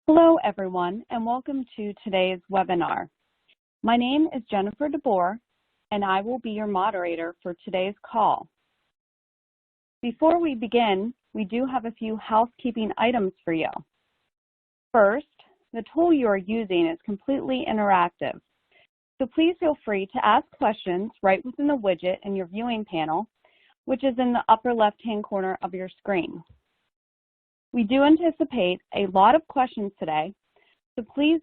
Hello, everyone, and welcome to today's webinar. My name is Jennifer DeBoer, and I will be your moderator for today's call. Before we begin, we do have a few housekeeping items for you. First, the tool you are using is completely interactive, so please feel free to ask questions right within the widget in your viewing panel, which is in the upper left-hand corner of your screen. We do anticipate a lot of questions today, so please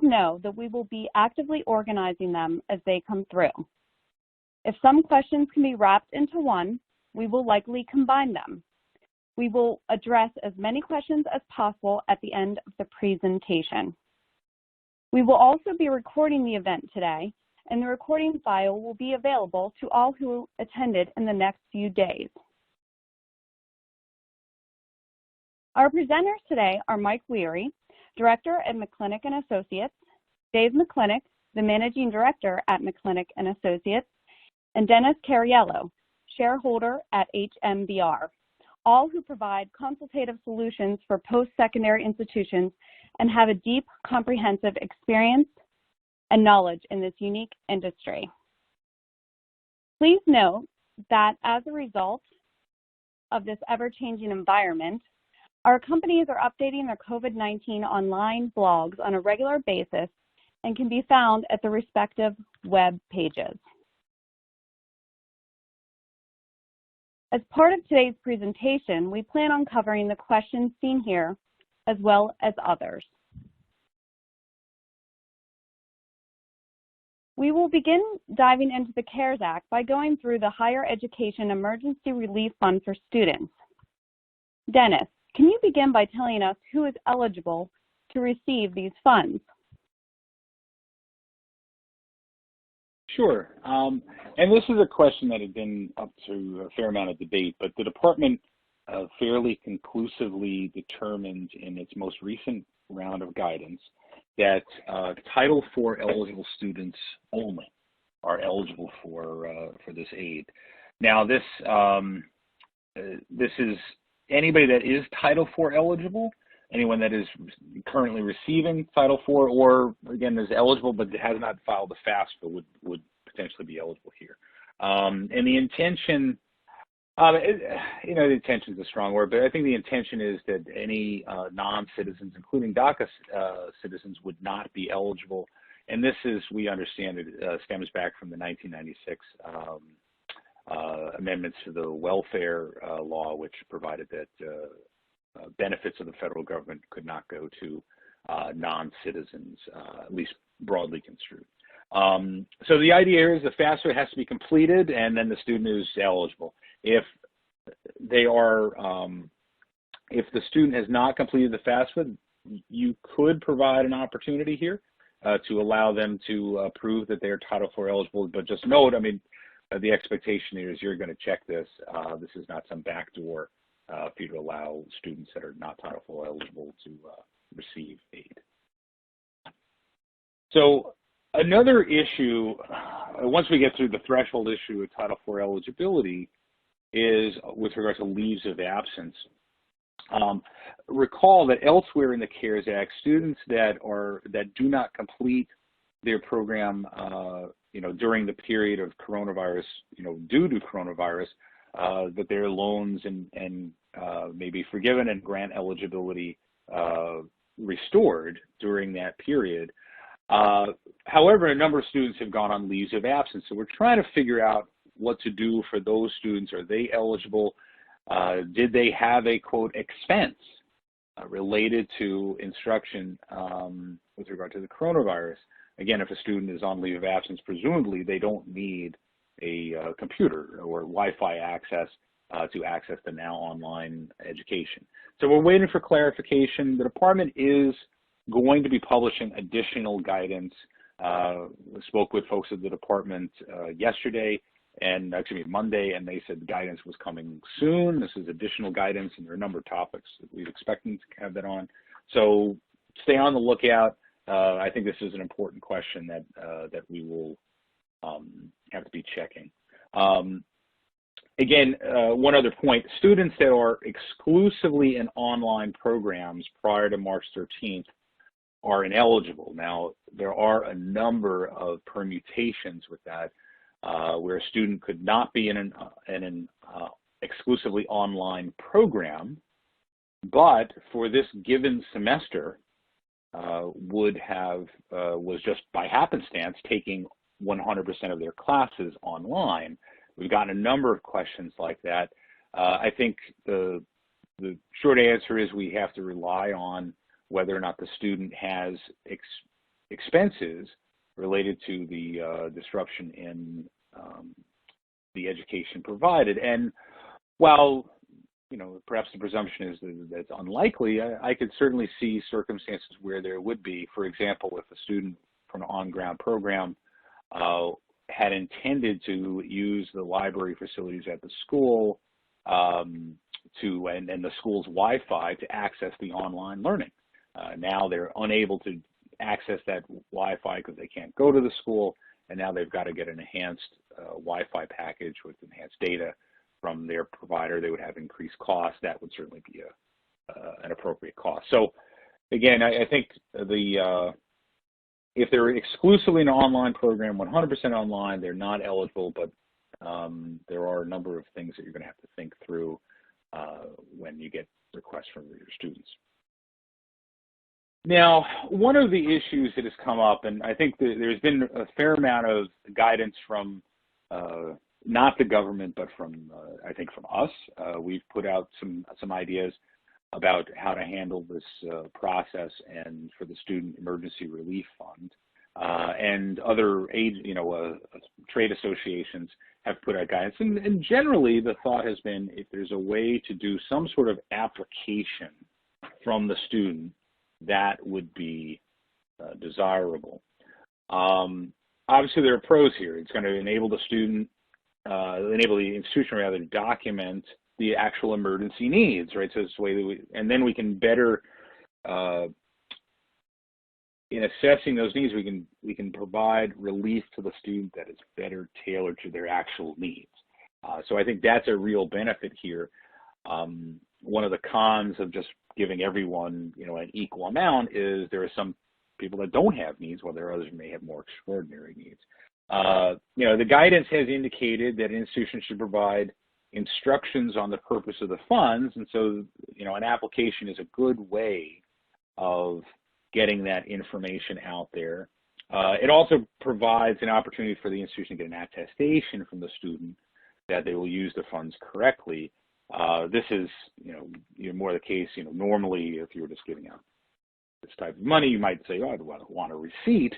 know that we will be actively organizing them as they come through. If some questions can be wrapped into one, we will likely combine them. We will address as many questions as possible at the end of the presentation. We will also be recording the event today, and the recording file will be available to all who attended in the next few days. Our presenters today are Mike Weary, Director at McClintock & Associates, Dave McClintock, the Managing Director at McClintock & Associates, and Dennis Cariello, Shareholder at HMBR, all who provide consultative solutions for post-secondary institutions and have a deep, comprehensive experience and knowledge in this unique industry. Please note that as a result of this ever-changing environment, our companies are updating their COVID-19 online blogs on a regular basis and can be found at the respective web pages. As part of today's presentation, we plan on covering the questions seen here as well as others. We will begin diving into the CARES Act by going through the Higher Education Emergency Relief Fund for students. Dennis, can you begin by telling us who is eligible to receive these funds? Sure. And this is a question that had been up to a fair amount of debate, but the department fairly conclusively determined in its most recent round of guidance that Title IV eligible students only are eligible for this aid. Now, this is anybody that is Title IV eligible, anyone that is currently receiving Title IV, or again is eligible but has not filed a FAFSA would potentially be eligible here. And the intention, the intention is a strong word, but I think the intention is that any non-citizens, including DACA citizens, would not be eligible. And this is, we understand it, stems back from the 1996 amendments to the welfare law, which provided that benefits of the federal government could not go to non-citizens, at least broadly construed. So the idea here is the FAFSA has to be completed, and then the student is eligible. If they are, if the student has not completed the FAFSA, you could provide an opportunity here to allow them to prove that they are Title IV eligible. But just note, I mean, the expectation here is you're going to check this. This is not some backdoor for you to allow students that are not Title IV eligible to receive aid. So another issue, once we get through the threshold issue of Title IV eligibility, is with regard to leaves of absence. Recall that elsewhere in the CARES Act, students that do not complete their program during the period of coronavirus, due to coronavirus, that their loans and may be forgiven and grant eligibility restored during that period. However, a number of students have gone on leaves of absence, so we're trying to figure out what to do for those students. Are they eligible? Did they have a, quote, expense related to instruction with regard to the coronavirus? Again, if a student is on leave of absence, presumably they don't need a computer or Wi-Fi access to access the now online education. So we're waiting for clarification. The department is going to be publishing additional guidance. We spoke with folks at the department yesterday, and actually Monday, and they said the guidance was coming soon. This is additional guidance, and there are a number of topics that we're expecting to have that on. So stay on the lookout. I think this is an important question that we will have to be checking. again, one other point, students that are exclusively in online programs prior to March 13th are ineligible. Now, there are a number of permutations with that, where a student could not be in an exclusively online program, but for this given semester was just by happenstance taking 100% of their classes online. We've gotten a number of questions like that. I think the short answer is we have to rely on whether or not the student has expenses related to the disruption in the education provided. And while, you know, perhaps the presumption is that that's unlikely, I could certainly see circumstances where there would be. For example, if a student from an on-ground program had intended to use the library facilities at the school and the school's Wi-Fi to access the online learning. Now they're unable to access that Wi-Fi because they can't go to the school, and now they've got to get an enhanced Wi-Fi package with enhanced data from their provider. They would have increased costs. That would certainly be an appropriate cost. So again, I think if they're exclusively in an online program, 100% online, they're not eligible, but there are a number of things that you're going to have to think through when you get requests from your students. Now, one of the issues that has come up, and I think that there's been a fair amount of guidance from not the government, but from I think from us. We've put out some ideas about how to handle this process, and for the Student Emergency Relief Fund and other trade associations have put out guidance. And generally, the thought has been if there's a way to do some sort of application from the student, that would be desirable. Obviously, there are pros here. It's going to enable the student, enable the institution rather, to document the actual emergency needs, right? So it's the way that and then we can better, in assessing those needs, we can provide relief to the student that is better tailored to their actual needs. So I think that's a real benefit here. One of the cons of just giving everyone, an equal amount is there are some people that don't have needs, while there are others who may have more extraordinary needs. The guidance has indicated that an institution should provide instructions on the purpose of the funds, and so, an application is a good way of getting that information out there. It also provides an opportunity for the institution to get an attestation from the student that they will use the funds correctly. This is, more the case, normally if you were just giving out this type of money, you might say, oh, I'd want a receipt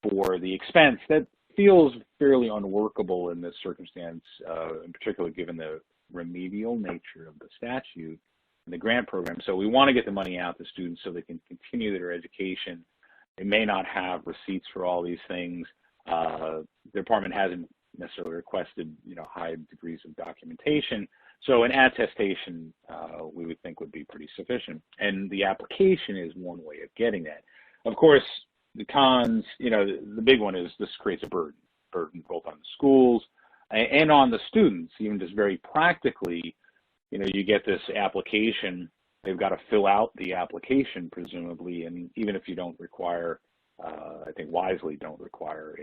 for the expense. That feels fairly unworkable in this circumstance, in particular given the remedial nature of the statute and the grant program. So we want to get the money out to students so they can continue their education. They may not have receipts for all these things. The department hasn't necessarily requested, high degrees of documentation. So an attestation, we would think, would be pretty sufficient. And the application is one way of getting that. Of course, the cons, the big one is this creates a burden both on the schools and on the students. Even just very practically, you get this application, they've got to fill out the application presumably, and even if you don't require, I think wisely don't require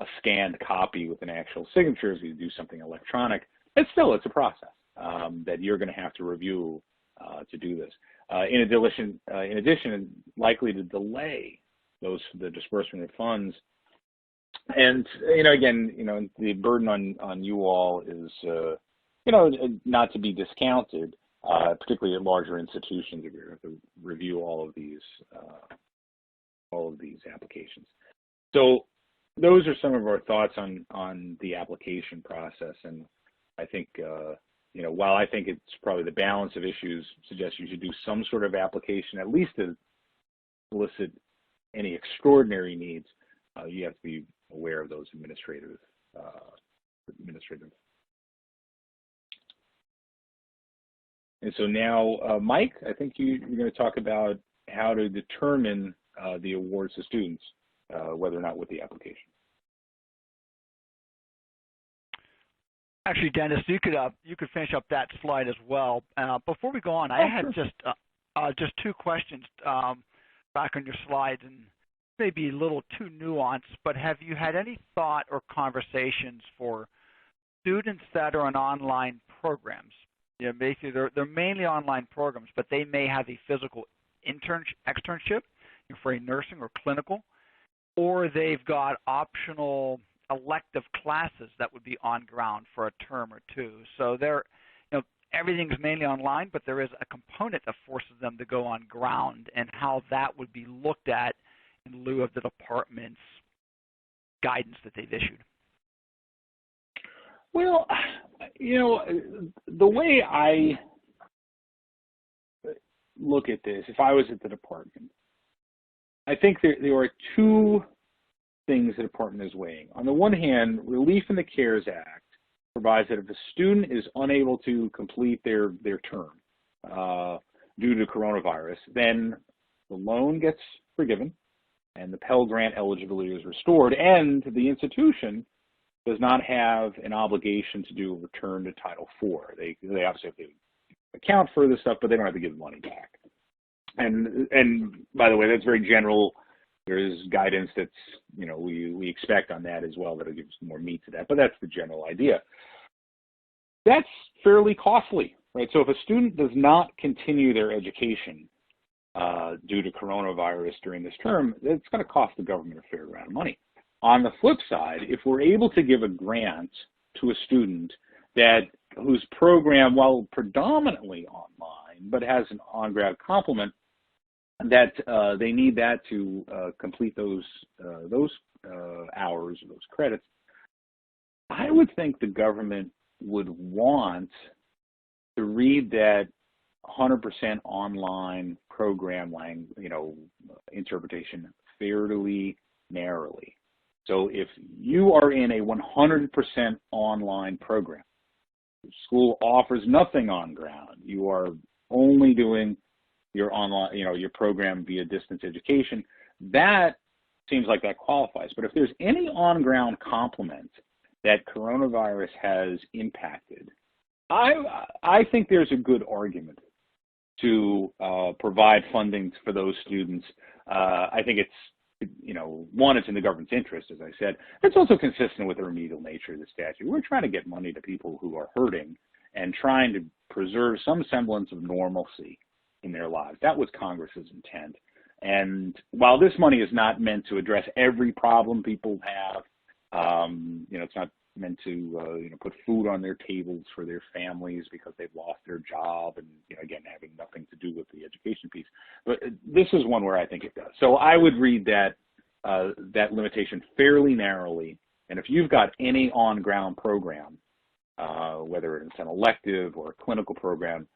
a scanned copy with an actual signature, as you do something electronic, it's a process that you're going to have to review to do this. In addition, likely to delay the disbursement of funds. And again, the burden on you all is not to be discounted, particularly at larger institutions. You have to review all of these applications. So those are some of our thoughts on the application process. And I think while I think it's probably the balance of issues suggests you should do some sort of application, at least to elicit any extraordinary needs, you have to be aware of those administrative. And so now, Mike, I think you're going to talk about how to determine the awards to students, whether or not with the application. Actually, Dennis, you could finish up that slide as well. Before we go on, I had just two questions back on your slides, and maybe a little too nuanced, but have you had any thought or conversations for students that are on online programs? You know, basically they're mainly online programs, but they may have a physical externship for a nursing or clinical, or they've got optional elective classes that would be on ground for a term or two. So they're, you know, everything's mainly online, but there is a component that forces them to go on ground, and how that would be looked at in lieu of the department's guidance that they've issued. Well, you know, the way I look at this, if I was at the department, I think there are two things the department is weighing. On the one hand, relief in the CARES Act provides that if a student is unable to complete their term due to coronavirus, then the loan gets forgiven and the Pell Grant eligibility is restored, and the institution does not have an obligation to do a return to Title IV. They obviously have to account for this stuff, but they don't have to give money back. And by the way, that's very general. There is guidance that's, you know, we expect on that as well, that'll give some more meat to that, but that's the general idea. That's fairly costly, right? So if a student does not continue their education due to coronavirus during this term, it's going to cost the government a fair amount of money. On the flip side, if we're able to give a grant to a student whose program, while predominantly online, but has an on-grad complement, that they need that to complete those hours or those credits, I would think the government would want to read that 100% online program interpretation fairly narrowly. So if you are in a 100% online program, the school offers nothing on ground, you are only doing your online, your program via distance education, that seems like that qualifies. But if there's any on-ground complement that coronavirus has impacted, I think there's a good argument to provide funding for those students. I think it's, one, it's in the government's interest, as I said. It's also consistent with the remedial nature of the statute. We're trying to get money to people who are hurting and trying to preserve some semblance of normalcy in their lives. That was Congress's intent. And while this money is not meant to address every problem people have, it's not meant to put food on their tables for their families because they've lost their job and, again, having nothing to do with the education piece. But this is one where I think it does. So I would read that limitation fairly narrowly. And if you've got any on-ground program, whether it's an elective or a clinical program,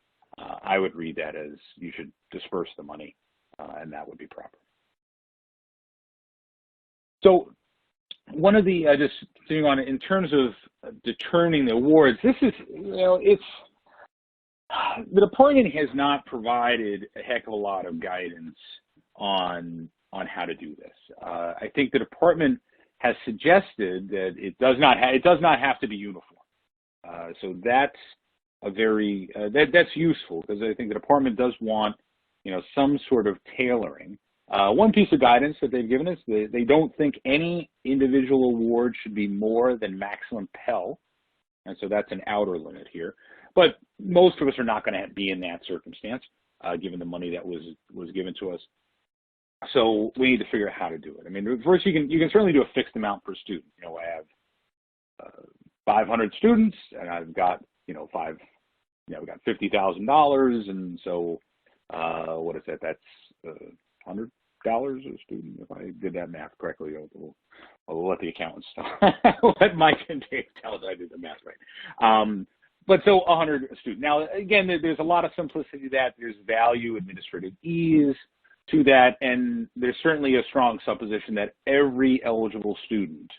I would read that as you should disperse the money, and that would be proper. So one of the, just continuing on, in terms of determining the awards, this is, the department has not provided a heck of a lot of guidance on how to do this. I think the department has suggested that it does not have to be uniform. So that's a very, that's useful, because I think the department does want, some sort of tailoring. One piece of guidance that they've given us, they don't think any individual award should be more than maximum Pell, and so that's an outer limit here. But most of us are not going to be in that circumstance, given the money that was given to us. So we need to figure out how to do it. I mean, first you can certainly do a fixed amount per student. I have 500 students, and I've got we've got $50,000, and so what is that? That's $100 a student, if I did that math correctly. I'll let the accountants let Mike and Dave tell us I did the math right. But so 100 a student. Now, again, there's a lot of simplicity to that. There's value, administrative ease to that, and there's certainly a strong supposition that every eligible student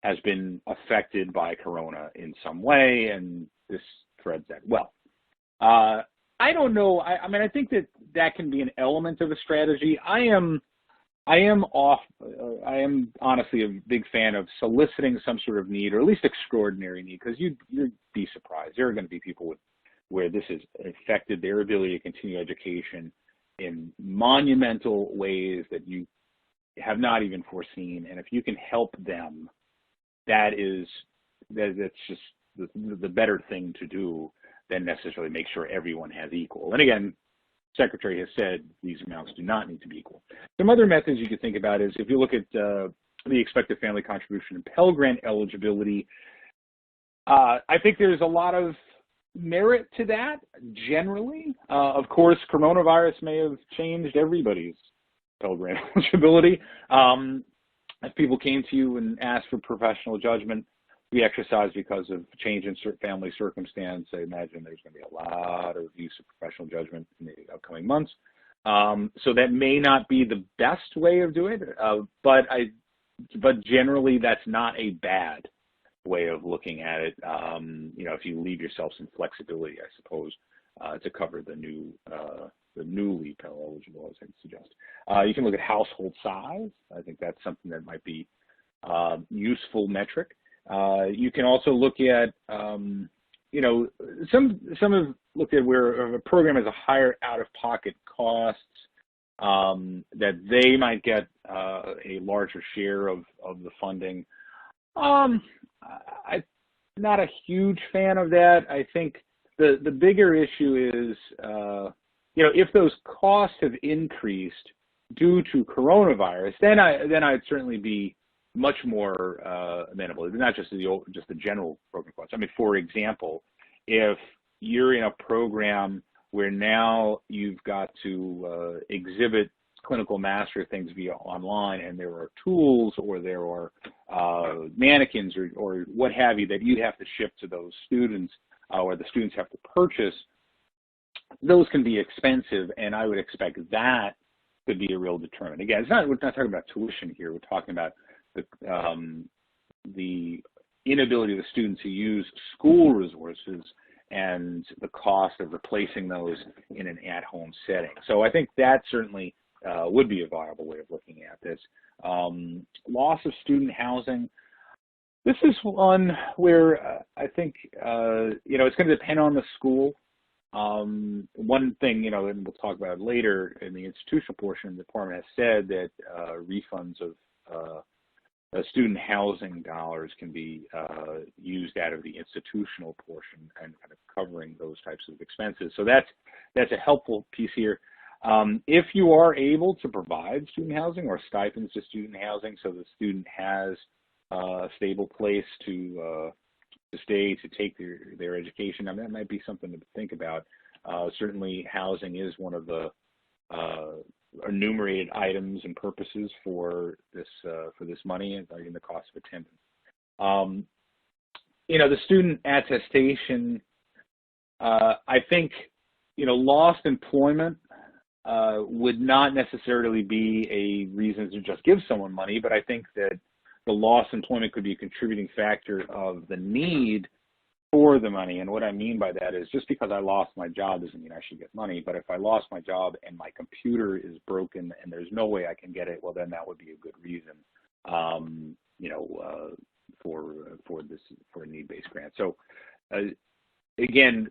has been affected by corona in some way, and this threads that well. I don't know. I mean, I think that can be an element of a strategy. I am I am honestly a big fan of soliciting some sort of need, or at least extraordinary need, because you'd be surprised. There are going to be people where this has affected their ability to continue education in monumental ways that you have not even foreseen. And if you can help them, that's just the better thing to do than necessarily make sure everyone has equal. And again, Secretary has said these amounts do not need to be equal. Some other methods you could think about is if you look at the expected family contribution and Pell Grant eligibility, I think there's a lot of merit to that generally. Of course, coronavirus may have changed everybody's Pell Grant eligibility. If people came to you and asked for professional judgment to be exercised because of change in family circumstance, I imagine there's going to be a lot of use of professional judgment in the upcoming months. So that may not be the best way of doing it, but generally that's not a bad way of looking at it. If you leave yourself some flexibility, I suppose, to cover the newly Pell eligible, as I'd suggest. You can look at household size. I think that's something that might be useful metric. You can also look at, some have looked at where a program has a higher out-of-pocket costs, that they might get a larger share of the funding. I'm not a huge fan of that. I think the bigger issue is, if those costs have increased due to coronavirus, then I'd certainly be much more amenable, not just the general program costs. I mean, for example, if you're in a program where now you've got to exhibit clinical master things via online, and there are tools or there are mannequins or what have you that you have to ship to those students or the students have to purchase, those can be expensive, and I would expect that could be a real determinant. Again, we're not talking about tuition here. We're talking about the inability of the students to use school resources and the cost of replacing those in an at-home setting. So I think that certainly would be a viable way of looking at this. Loss of student housing. This is one where I think, it's going to depend on the school. One thing, and we'll talk about it later in the institutional portion, the department has said that refunds of student housing dollars can be used out of the institutional portion and kind of covering those types of expenses. So that's a helpful piece here. If you are able to provide student housing or stipends to student housing so the student has a stable place to stay, to take their education, I mean, that might be something to think about. Certainly housing is one of the enumerated items and purposes for this money in the cost of attendance. The student attestation, I think, lost employment would not necessarily be a reason to just give someone money, but I think that the lost employment could be a contributing factor of the need for the money. And what I mean by that is just because I lost my job doesn't mean I should get money, but if I lost my job and my computer is broken and there's no way I can get it, well, then that would be a good reason, for a need-based grant. So again,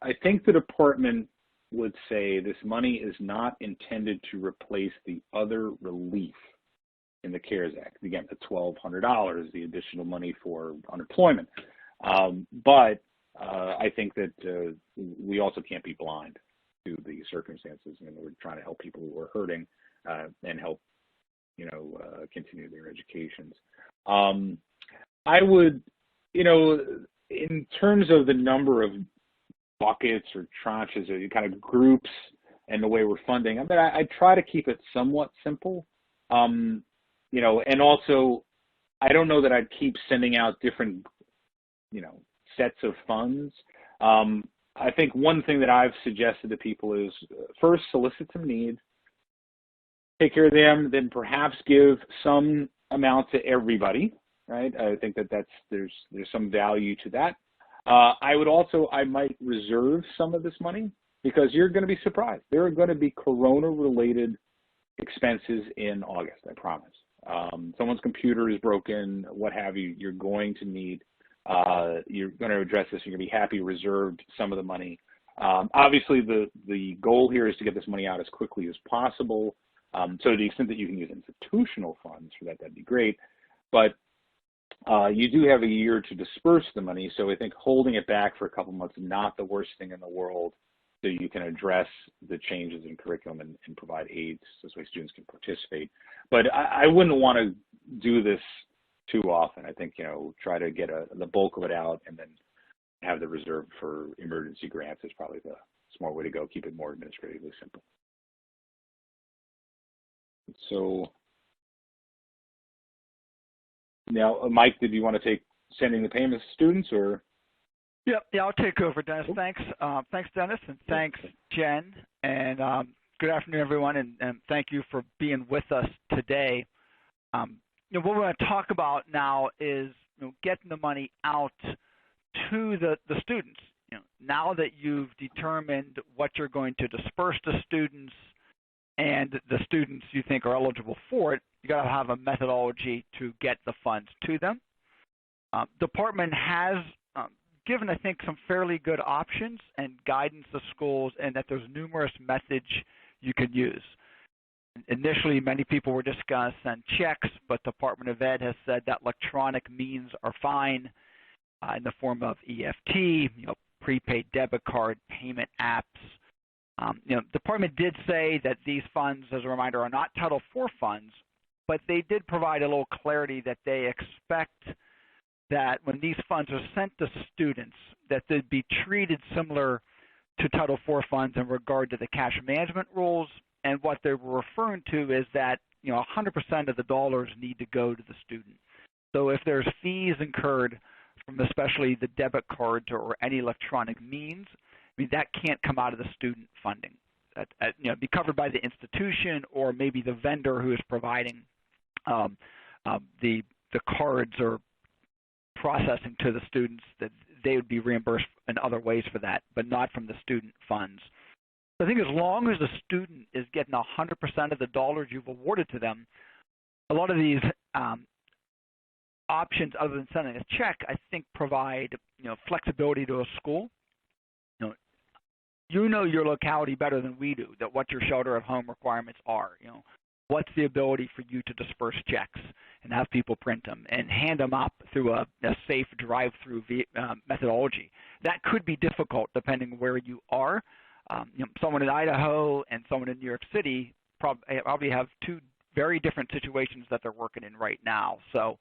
I think the department would say this money is not intended to replace the other relief in the CARES Act. Again, the $1,200, the additional money for unemployment. But I think that we also can't be blind to the circumstances, and we're trying to help people who are hurting and help, continue their educations. I would, in terms of the number of buckets or tranches or kind of groups and the way we're funding, I mean, I try to keep it somewhat simple. And also, I don't know that I'd keep sending out different, sets of funds. I think one thing that I've suggested to people is first solicit some needs, take care of them, then perhaps give some amount to everybody, right? I think that there's some value to that. I might reserve some of this money because you're going to be surprised. There are going to be corona-related expenses in August, I promise. Someone's computer is broken, what have you, you're going to need, you're going to address this, you're going to be happy reserved some of the money. Obviously, the goal here is to get this money out as quickly as possible. So to the extent that you can use institutional funds for that, that'd be great. But you do have a year to disperse the money, so I think holding it back for a couple months is not the worst thing in the world, so you can address the changes in curriculum and provide aids so this way students can participate. But I wouldn't want to do this too often. I think, try to get the bulk of it out and then have the reserve for emergency grants is probably the smart way to go. Keep it more administratively simple. So now, Mike, did you want to take sending the payments to students, or? Yeah, I'll take over, Dennis. Thanks, Dennis, and thanks, Jen. And good afternoon, everyone, and thank you for being with us today. What we're going to talk about now is getting the money out to the students. Now that you've determined what you're going to disperse to students and the students you think are eligible for it, you got to have a methodology to get the funds to them. Department has given, I think, some fairly good options and guidance to schools, and that there's numerous methods you could use. Initially, many people were discussing checks, but Department of Ed has said that electronic means are fine in the form of EFT, prepaid debit card, payment apps. Department did say that these funds, as a reminder, are not Title IV funds, but they did provide a little clarity that they expect that when these funds are sent to students, that they'd be treated similar to Title IV funds in regard to the cash management rules. And what they were referring to is that 100% of the dollars need to go to the student. So if there's fees incurred from especially the debit cards or any electronic means, that can't come out of the student funding. Be covered by the institution or maybe the vendor who is providing the cards or processing to the students, that they would be reimbursed in other ways for that, but not from the student funds. So I think as long as the student is getting 100% of the dollars you've awarded to them, a lot of these options, other than sending a check, I think provide flexibility to a school. You know your locality better than we do, that what your shelter at home requirements are. What's the ability for you to disperse checks and have people print them and hand them up through a safe drive-through methodology? That could be difficult depending where you are. Someone in Idaho and someone in New York City probably have two very different situations that they're working in right now. So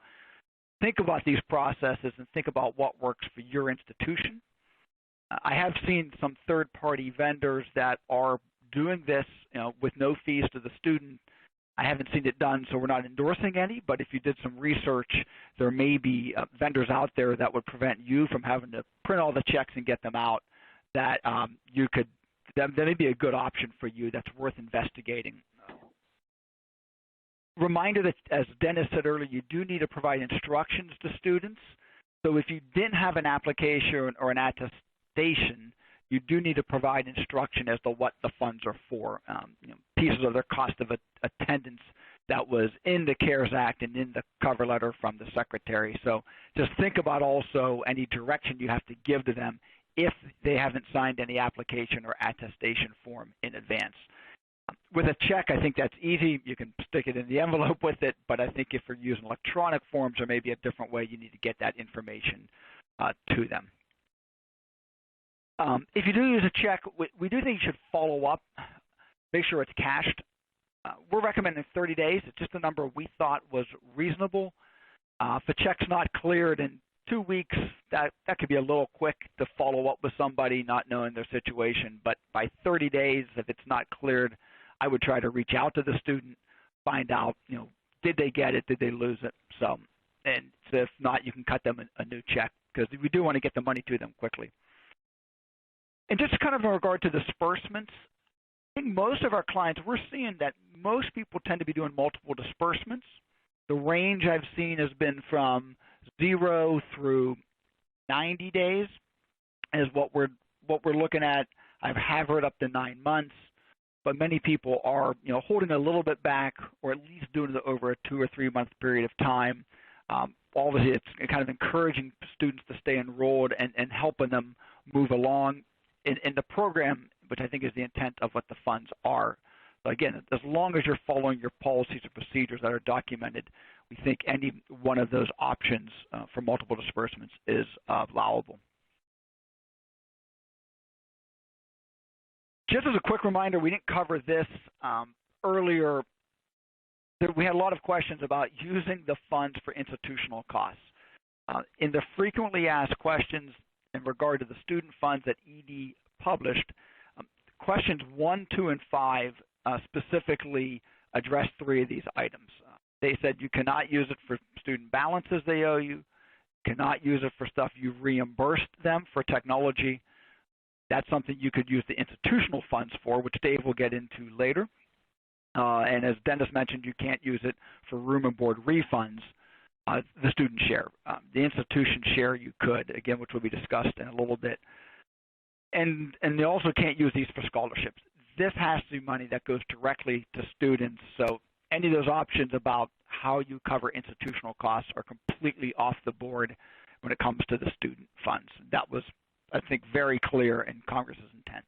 think about these processes and think about what works for your institution. I have seen some third-party vendors that are doing this with no fees to the student. I haven't seen it done, so we're not endorsing any, but if you did some research, there may be vendors out there that would prevent you from having to print all the checks and get them out, that that may be a good option for you that's worth investigating. Reminder that, as Dennis said earlier, you do need to provide instructions to students. So if you didn't have an application or an attestation, you do need to provide instruction as to what the funds are for, pieces of their cost of attendance that was in the CARES Act and in the cover letter from the Secretary. So just think about also any direction you have to give to them if they haven't signed any application or attestation form in advance. With a check, I think that's easy. You can stick it in the envelope with it, but I think if you're using electronic forms or maybe a different way, you need to get that information to them. If you do use a check, we do think you should follow up, make sure it's cashed. We're recommending 30 days. It's just a number we thought was reasonable. If a check's not cleared in 2 weeks, that could be a little quick to follow up with somebody not knowing their situation. But by 30 days, if it's not cleared, I would try to reach out to the student, find out, did they get it? Did they lose it? So if not, you can cut them a new check, because we do want to get the money to them quickly. And just kind of in regard to disbursements, I think most of our clients, we're seeing that most people tend to be doing multiple disbursements. The range I've seen has been from 0 through 90 days is what we're looking at. I have heard up to 9 months. but many people are, holding a little bit back, or at least doing it over a 2 or 3 month period of time. Obviously, it's kind of encouraging students to stay enrolled and helping them move along in the program, which I think is the intent of what the funds are. So again, as long as you're following your policies and procedures that are documented, we think any one of those options for multiple disbursements is allowable. Just as a quick reminder, we didn't cover this earlier. We had a lot of questions about using the funds for institutional costs. In the frequently asked questions in regard to the student funds that ED published, questions 1, 2, and 5 specifically address 3 of these items. They said you cannot use it for student balances they owe you, cannot use it for stuff you've reimbursed them for technology. That's something you could use the institutional funds for, which Dave will get into later. And as Dennis mentioned, you can't use it for room and board refunds, the student share. The institution share you could, again, which will be discussed in a little bit. And they also can't use these for scholarships. This has to be money that goes directly to students. So any of those options about how you cover institutional costs are completely off the board when it comes to the student funds. That was, I think, very clear in Congress's intent.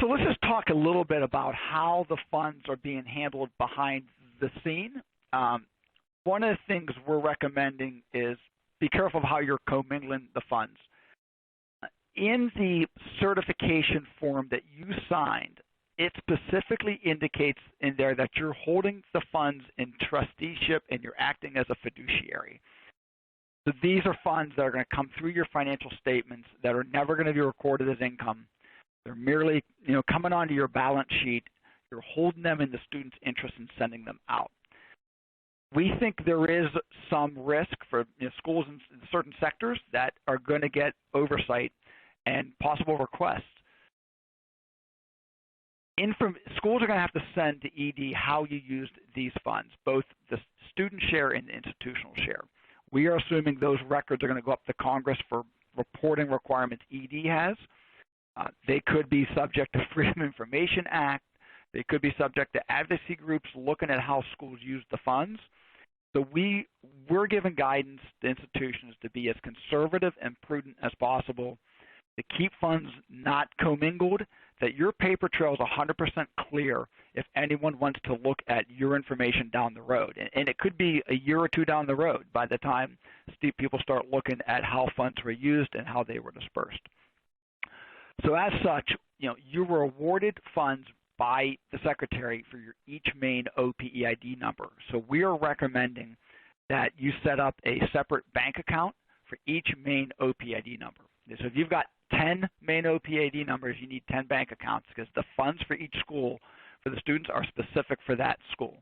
So let's just talk a little bit about how the funds are being handled behind the scene. One of the things we're recommending is be careful of how you're commingling the funds. In the certification form that you signed, it specifically indicates in there that you're holding the funds in trusteeship and you're acting as a fiduciary. So these are funds that are going to come through your financial statements that are never going to be recorded as income. They're merely, coming onto your balance sheet. You're holding them in the student's interest and sending them out. We think there is some risk for schools in certain sectors that are going to get oversight and possible requests. Schools are going to have to send to ED how you used these funds, both the student share and the institutional share. We are assuming those records are going to go up to Congress for reporting requirements ED has. They could be subject to Freedom of Information Act. They could be subject to advocacy groups looking at how schools use the funds. So we're giving guidance to institutions to be as conservative and prudent as possible, to keep funds not commingled, that your paper trail is 100% clear if anyone wants to look at your information down the road. And it could be a year or 2 down the road by the time people start looking at how funds were used and how they were dispersed. So as such, you were awarded funds by the Secretary for your each main OPEID number. So we are recommending that you set up a separate bank account for each main OPEID number. So if you've got 10 main OPEID numbers, you need 10 bank accounts because the funds for each school for the students are specific for that school.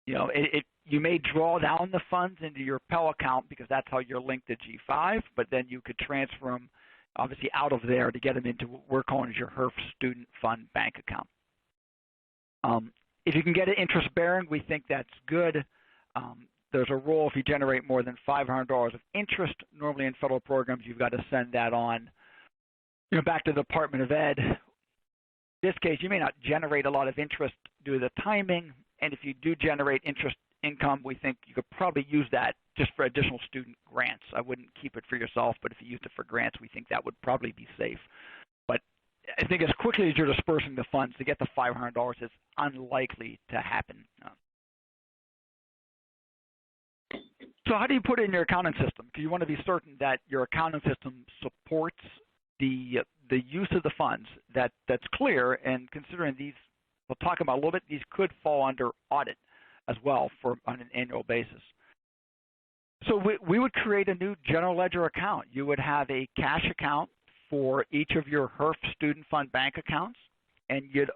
You may draw down the funds into your Pell account because that's how you're linked to G5, but then you could transfer them obviously out of there to get them into what we're calling as your HEERF student fund bank account. If you can get it interest bearing, we think that's good. There's a rule if you generate more than $500 of interest. Normally in federal programs, you've got to send that on, back to the Department of Ed. In this case, you may not generate a lot of interest due to the timing, and if you do generate interest income, we think you could probably use that just for additional student grants. I wouldn't keep it for yourself, but if you used it for grants, we think that would probably be safe. But I think as quickly as you're dispersing the funds, to get the $500 is unlikely to happen. So how do you put it in your accounting system? Because you want to be certain that your accounting system supports the use of the funds that's clear, and considering these, we'll talk about a little bit, these could fall under audit as well on an annual basis. So we would create a new general ledger account. You would have a cash account for each of your HEERF student fund bank accounts, and you'd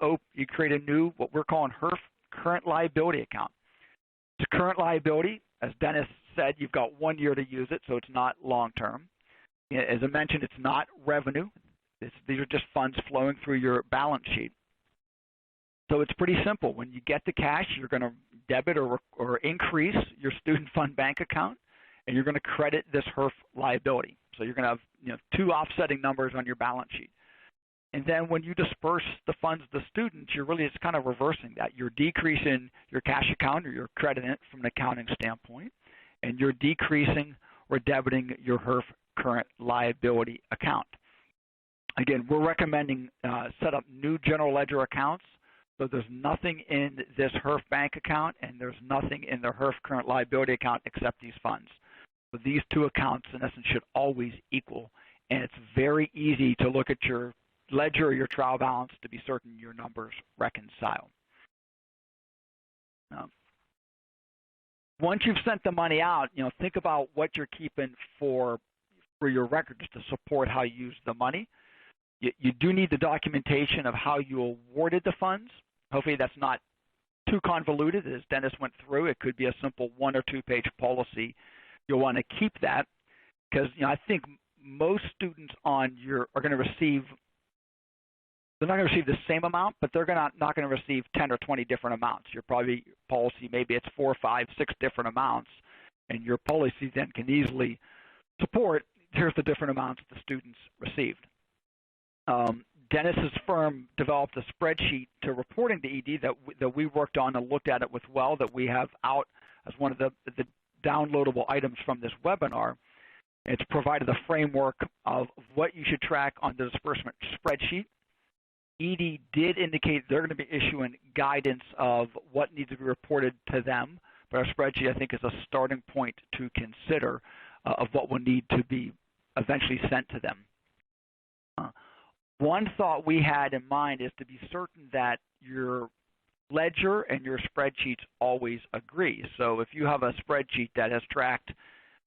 create a new, what we're calling HEERF current liability account. It's a current liability. As Dennis said, you've got 1 year to use it, so it's not long-term. As I mentioned, it's not revenue. These are just funds flowing through your balance sheet. So it's pretty simple. When you get the cash, you're going to debit or increase your student fund bank account, and you're going to credit this HEERF liability. So you're going to have 2 offsetting numbers on your balance sheet. And then when you disperse the funds to students, you're really just kind of reversing that. You're decreasing your cash account or your credit from an accounting standpoint, and you're decreasing or debiting your HEERF current liability account. Again, we're recommending set up new general ledger accounts. So there's nothing in this HEERF bank account, and there's nothing in the HEERF current liability account except these funds. So these two accounts, in essence, should always equal. And it's very easy to look at your ledger or your trial balance to be certain your numbers reconcile. Once you've sent the money out, think about what you're keeping for your records to support how you use the money. You do need the documentation of how you awarded the funds. Hopefully that's not too convoluted. As Dennis went through, it could be a simple 1 or 2 page policy. You'll want to keep that because I think most students are going to receive. They're not going to receive the same amount, but they're not going to receive 10 or 20 different amounts. Your policy, maybe it's 4, 5, 6 different amounts, and your policy then can easily support, here's the different amounts the students received. Dennis's firm developed a spreadsheet to reporting to ED that we worked on and looked at it with that we have out as one of the downloadable items from this webinar. It's provided a framework of what you should track on the disbursement spreadsheet. ED did indicate they're going to be issuing guidance of what needs to be reported to them, but our spreadsheet, I think, is a starting point to consider of what will need to be eventually sent to them. One thought we had in mind is to be certain that your ledger and your spreadsheets always agree. So if you have a spreadsheet that has tracked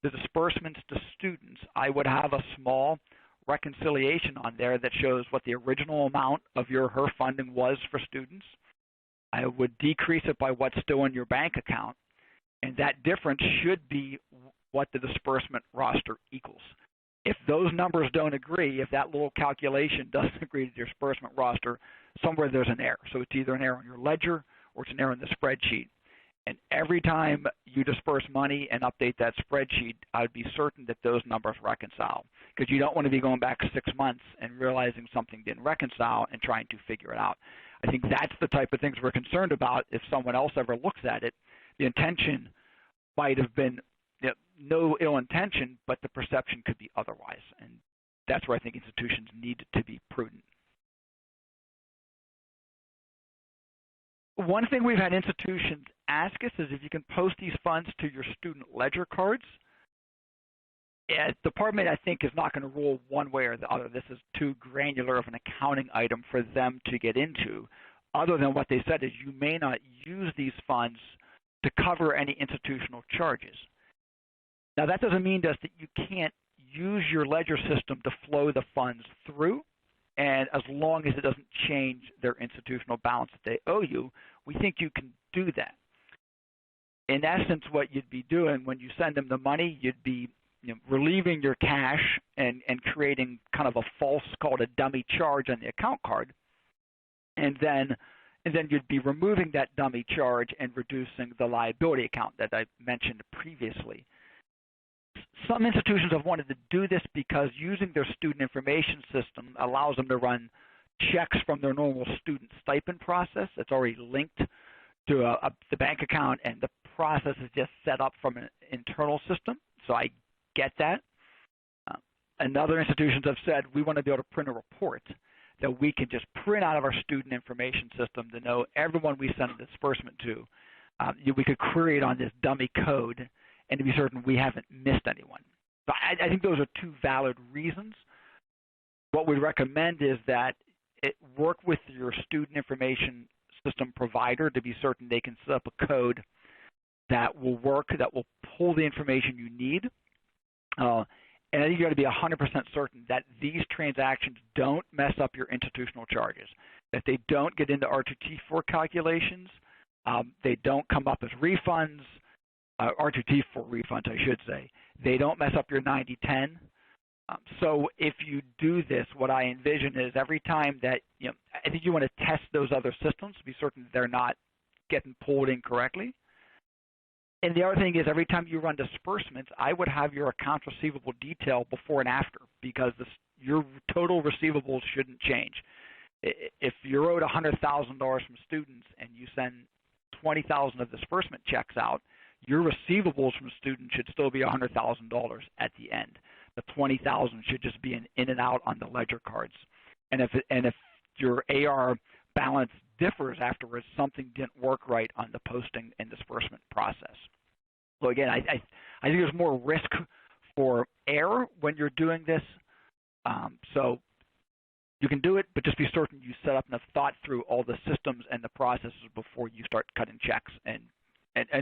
the disbursements to students, I would have a small reconciliation on there that shows what the original amount of your HEERF funding was for students. I would decrease it by what's still in your bank account, and that difference should be what the disbursement roster equals. If those numbers don't agree, if that little calculation doesn't agree to the disbursement roster, somewhere there's an error. So it's either an error on your ledger or it's an error in the spreadsheet. And every time you disperse money and update that spreadsheet, I would be certain that those numbers reconcile, because you don't want to be going back 6 months and realizing something didn't reconcile and trying to figure it out. I think that's the type of things we're concerned about. If someone else ever looks at it, the intention might have been no ill intention, but the perception could be otherwise. And that's where I think institutions need to be prudent. One thing we've had institutions ask us is if you can post these funds to your student ledger cards. The department, I think, is not going to rule one way or the other. This is too granular of an accounting item for them to get into, other than what they said is you may not use these funds to cover any institutional charges. Now, that doesn't mean to us that you can't use your ledger system to flow the funds through, and as long as it doesn't change their institutional balance that they owe you, we think you can do that. In essence, what you'd be doing when you send them the money, you'd be relieving your cash and creating kind of a false, called a dummy charge on the account card, and then you'd be removing that dummy charge and reducing the liability account that I mentioned previously. Some institutions have wanted to do this because using their student information system allows them to run checks from their normal student stipend process. It's already linked to the bank account, and the process is just set up from an internal system. So I get that. And other institutions have said we want to be able to print a report that we can just print out of our student information system to know everyone we send a disbursement to. We could query it on this dummy code and to be certain we haven't missed anyone. So I think those are two valid reasons. What we recommend is that work with your student information system provider to be certain they can set up a code that will work, that will pull the information you need. And I think you got to be 100% certain that these transactions don't mess up your institutional charges, that they don't get into R2T4 calculations, they don't come up as refunds, R2T4 refunds, I should say. They don't mess up your 90-10. So if you do this, what I envision is every time that, I think you want to test those other systems to be certain they're not getting pulled incorrectly. And the other thing is every time you run disbursements, I would have your accounts receivable detail before and after, because your total receivables shouldn't change. If you're owed $100,000 from students and you send 20,000 of disbursement checks out, your receivables from students should still be $100,000 at the end. The 20,000 should just be an in and out on the ledger cards. And if your AR balance differs afterwards, something didn't work right on the posting and disbursement process. So again, I think there's more risk for error when you're doing this. So you can do it, but just be certain you set up and have thought through all the systems and the processes before you start cutting checks and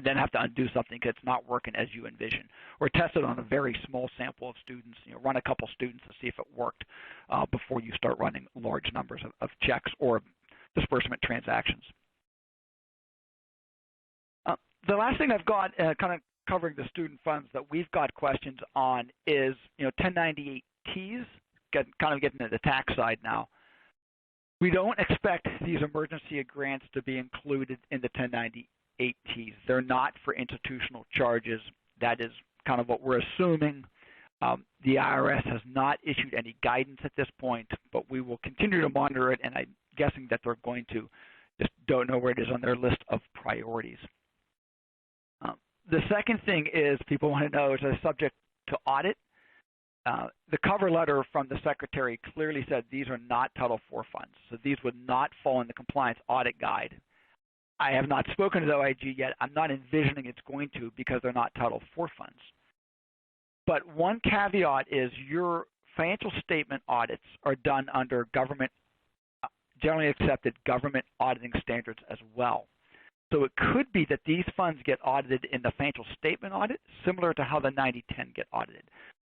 then have to undo something that's not working as you envision. Or test it on a very small sample of students. Run a couple students to see if it worked before you start running large numbers of checks or disbursement transactions. The last thing I've got, kind of covering the student funds that we've got questions on, is 1098-Ts. Kind of getting to the tax side now. We don't expect these emergency grants to be included in the 1098-Ts. They're not for institutional charges. That is kind of what we're assuming. The IRS has not issued any guidance at this point, but we will continue to monitor it, and I'm guessing that they're going to. Just don't know where it is on their list of priorities. The second thing is people want to know, is it subject to audit? The cover letter from the Secretary clearly said these are not Title IV funds, so these would not fall in the compliance audit guide. I have not spoken to the OIG yet. I'm not envisioning it's going to, because they're not Title IV funds. But one caveat is your financial statement audits are done under generally accepted government auditing standards as well. So it could be that these funds get audited in the financial statement audit, similar to how the 9010 get audited.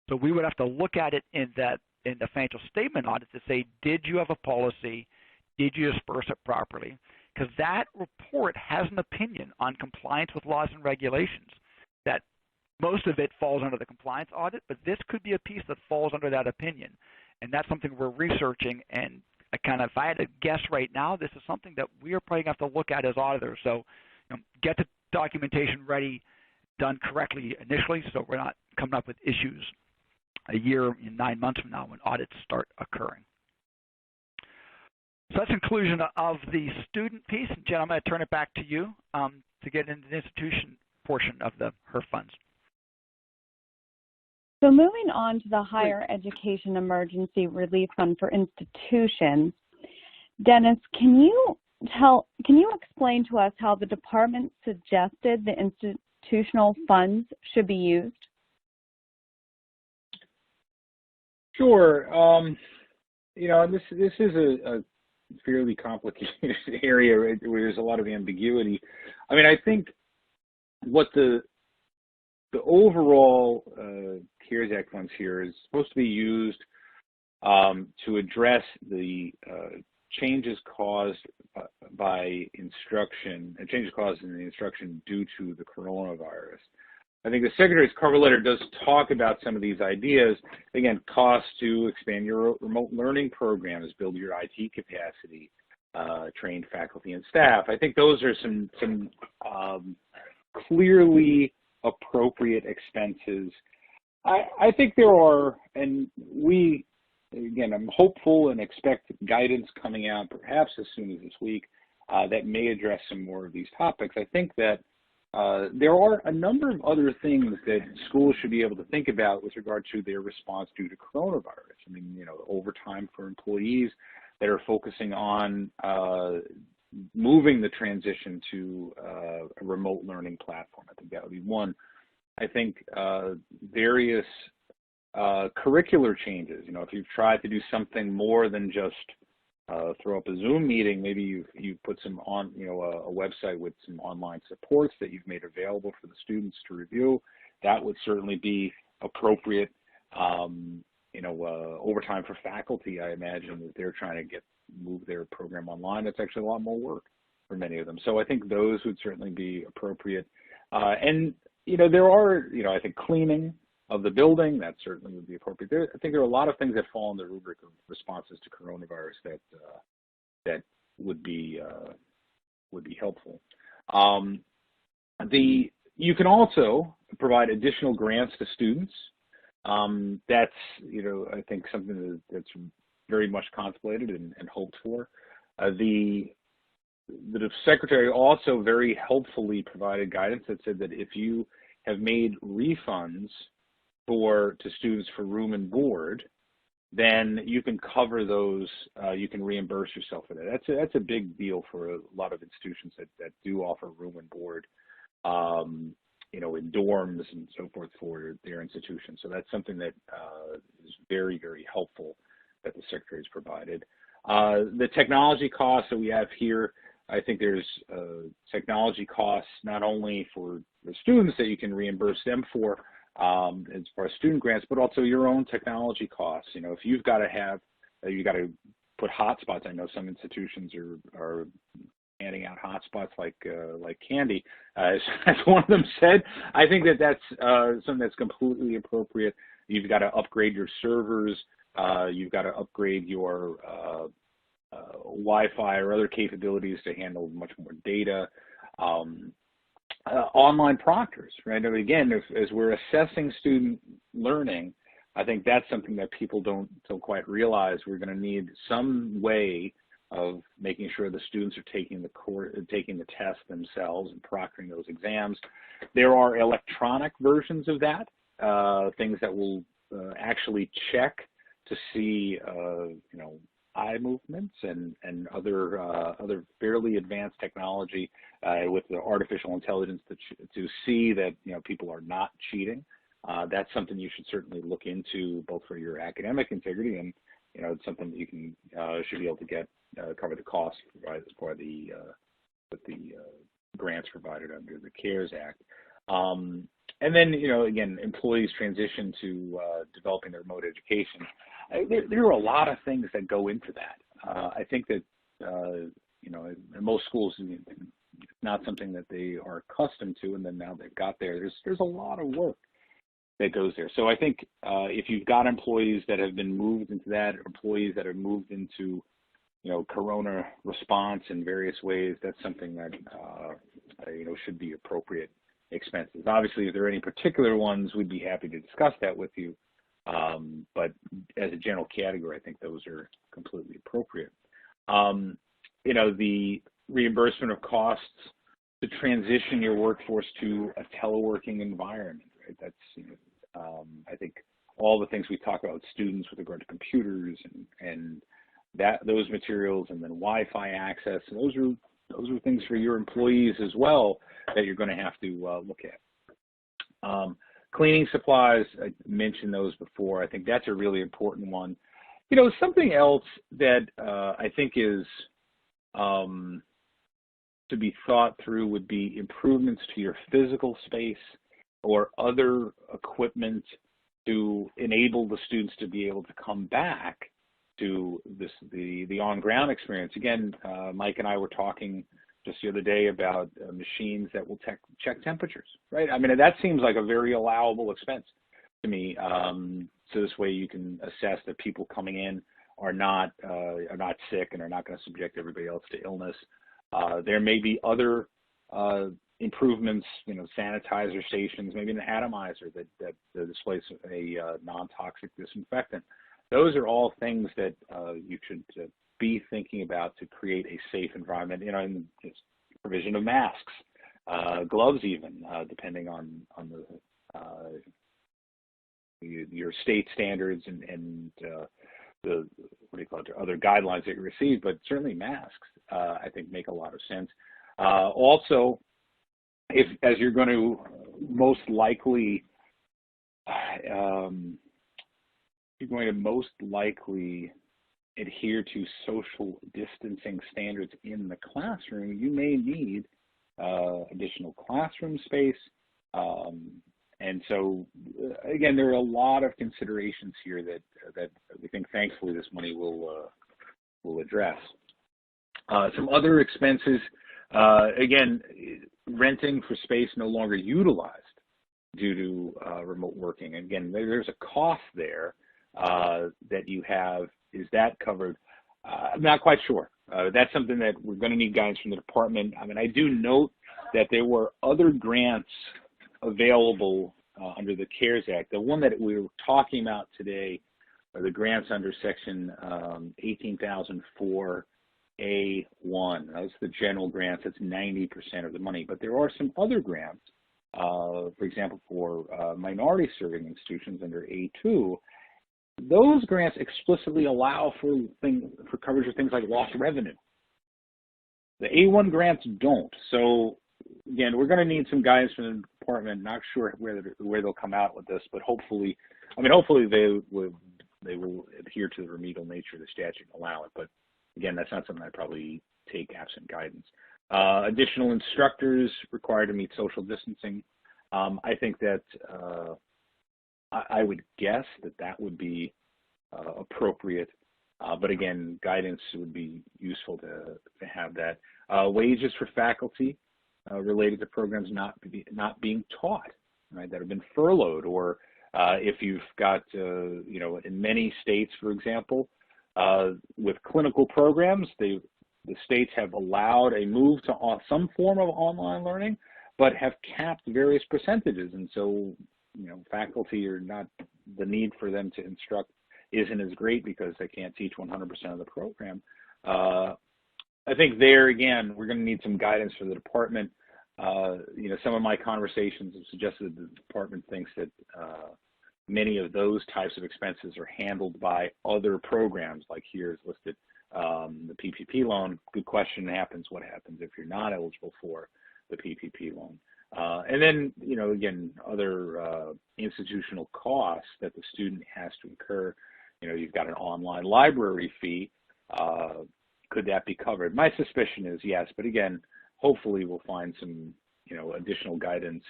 So we would have to look at it in the financial statement audit to say, did you have a policy? Did you disperse it properly? Because that report has an opinion on compliance with laws and regulations. That most of it falls under the compliance audit, but this could be a piece that falls under that opinion. And that's something we're researching, and if I had to guess right now, this is something that we are probably going to have to look at as auditors. So get the documentation ready, done correctly initially, so we're not coming up with issues a year and 9 months from now when audits start occurring. So that's conclusion of the student piece. And Jen, I'm going to turn it back to you to get into the institution portion of the HEERF funds. So moving on to the Higher Education Emergency Relief Fund for institutions, Dennis, can you explain to us how the department suggested the institutional funds should be used? Sure. This is a fairly complicated area where there's a lot of ambiguity. I mean, I think what the overall CARES Act funds here is supposed to be used to address the changes caused by instruction, changes caused in the instruction due to the coronavirus. I think the Secretary's cover letter does talk about some of these ideas. Again, costs to expand your remote learning programs, build your IT capacity, train faculty and staff. I think those are some clearly appropriate expenses. I think there are, and I'm hopeful and expect guidance coming out perhaps as soon as this week that may address some more of these topics. I think that there are a number of other things that schools should be able to think about with regard to their response due to coronavirus. I mean, overtime for employees that are focusing on moving the transition to a remote learning platform. I think that would be one. I think various curricular changes. If you've tried to do something more than just throw up a Zoom meeting, maybe you've put some on, a website with some online supports that you've made available for the students to review. That would certainly be appropriate. Overtime for faculty, I imagine that they're trying to move their program online. That's actually a lot more work for many of them. So I think those would certainly be appropriate. And there are, I think cleaning of the building, that certainly would be appropriate. I think there are a lot of things that fall in the rubric of responses to coronavirus that would be helpful. You can also provide additional grants to students That's, I think something that's very much contemplated and hoped for. The Secretary also very helpfully provided guidance that said that if you have made refunds to students for room and board, then you can cover those, you can reimburse yourself for that. That's a big deal for a lot of institutions that do offer room and board, in dorms and so forth for their institutions. So that's something that is very, very helpful that the Secretary has provided. The technology costs that we have here, I think there's technology costs not only for the students that you can reimburse them for, as far as student grants, but also your own technology costs. If you've got to put hotspots. I know some institutions are handing out hotspots like candy. As one of them said, I think that's something that's completely appropriate. You've got to upgrade your servers. You've got to upgrade your Wi-Fi or other capabilities to handle much more data. Online proctors, right? And again, as we're assessing student learning, I think that's something that people don't quite realize. We're going to need some way of making sure the students are taking the test themselves and proctoring those exams. There are electronic versions of that, things that will actually check to see, eye movements and other fairly advanced technology with the artificial intelligence to see that people are not cheating. That's something you should certainly look into, both for your academic integrity and it's something that you can should be able to get cover the cost for the grants provided under the CARES Act. And then again, employees transition to developing their remote education. There are a lot of things that go into that. I think that in most schools, it's not something that they are accustomed to, and then now they've got there. There's a lot of work that goes there. So I think if you've got employees that have been moved into that, employees that have moved into Corona response in various ways, that's something that should be appropriate expenses. Obviously, if there are any particular ones, we'd be happy to discuss that with you. But as a general category, I think those are completely appropriate. The reimbursement of costs to transition your workforce to a teleworking environment, right? That's, I think all the things we talk about with students with regard to computers and those materials, and then Wi-Fi access, and those are things for your employees as well that you're going to have to look at. Cleaning supplies, I mentioned those before. I think that's a really important one. Something else that I think is to be thought through would be improvements to your physical space or other equipment to enable the students to be able to come back to the on-ground experience. Again, Mike and I were talking just the other day about machines that will check temperatures, right? I mean, that seems like a very allowable expense to me. So this way you can assess that people coming in are not sick and are not going to subject everybody else to illness. There may be other improvements, sanitizer stations, maybe an atomizer that displays a non-toxic disinfectant. Those are all things that you should be thinking about to create a safe environment, and provision of masks, gloves even, depending on your state standards and the other guidelines that you receive, but certainly masks, I think, make a lot of sense. Also, as you're going to most likely adhere to social distancing standards in the classroom, you may need additional classroom space. And so, again, there are a lot of considerations here that we think, thankfully, this money will address. Some other expenses, again, renting for space no longer utilized due to remote working. Again, there's a cost there that you have. Is that covered? I'm not quite sure. That's something that we're going to need guidance from the department. I mean, I do note that there were other grants available under the CARES Act. The one that we were talking about today are the grants under Section 18,004A1. That's the general grants. That's 90% of the money. But there are some other grants, for example, for minority serving institutions under A2. Those grants explicitly allow for coverage of things like lost revenue. The A1 grants don't. So again, we're going to need some guidance from the department. Not sure where they'll come out with this, but hopefully they will adhere to the remedial nature of the statute and allow it. But again, that's not something I'd probably take absent guidance. Additional instructors required to meet social distancing. I think that I would guess that would be appropriate. But again, guidance would be useful to have that. Wages for faculty related to programs not being taught, right, that have been furloughed, or if you've got, in many states, for example, with clinical programs, the states have allowed a move to some form of online learning, but have capped various percentages, and so faculty are not, the need for them to instruct isn't as great because they can't teach 100% of the program. I think there again, we're going to need some guidance from the department. Some of my conversations have suggested that the department thinks that many of those types of expenses are handled by other programs, like here is listed, the PPP loan. Good question. What happens if you're not eligible for the PPP loan? And then, again, other institutional costs that the student has to incur. You've got an online library fee. Could that be covered? My suspicion is yes, but again, hopefully we'll find some, additional guidance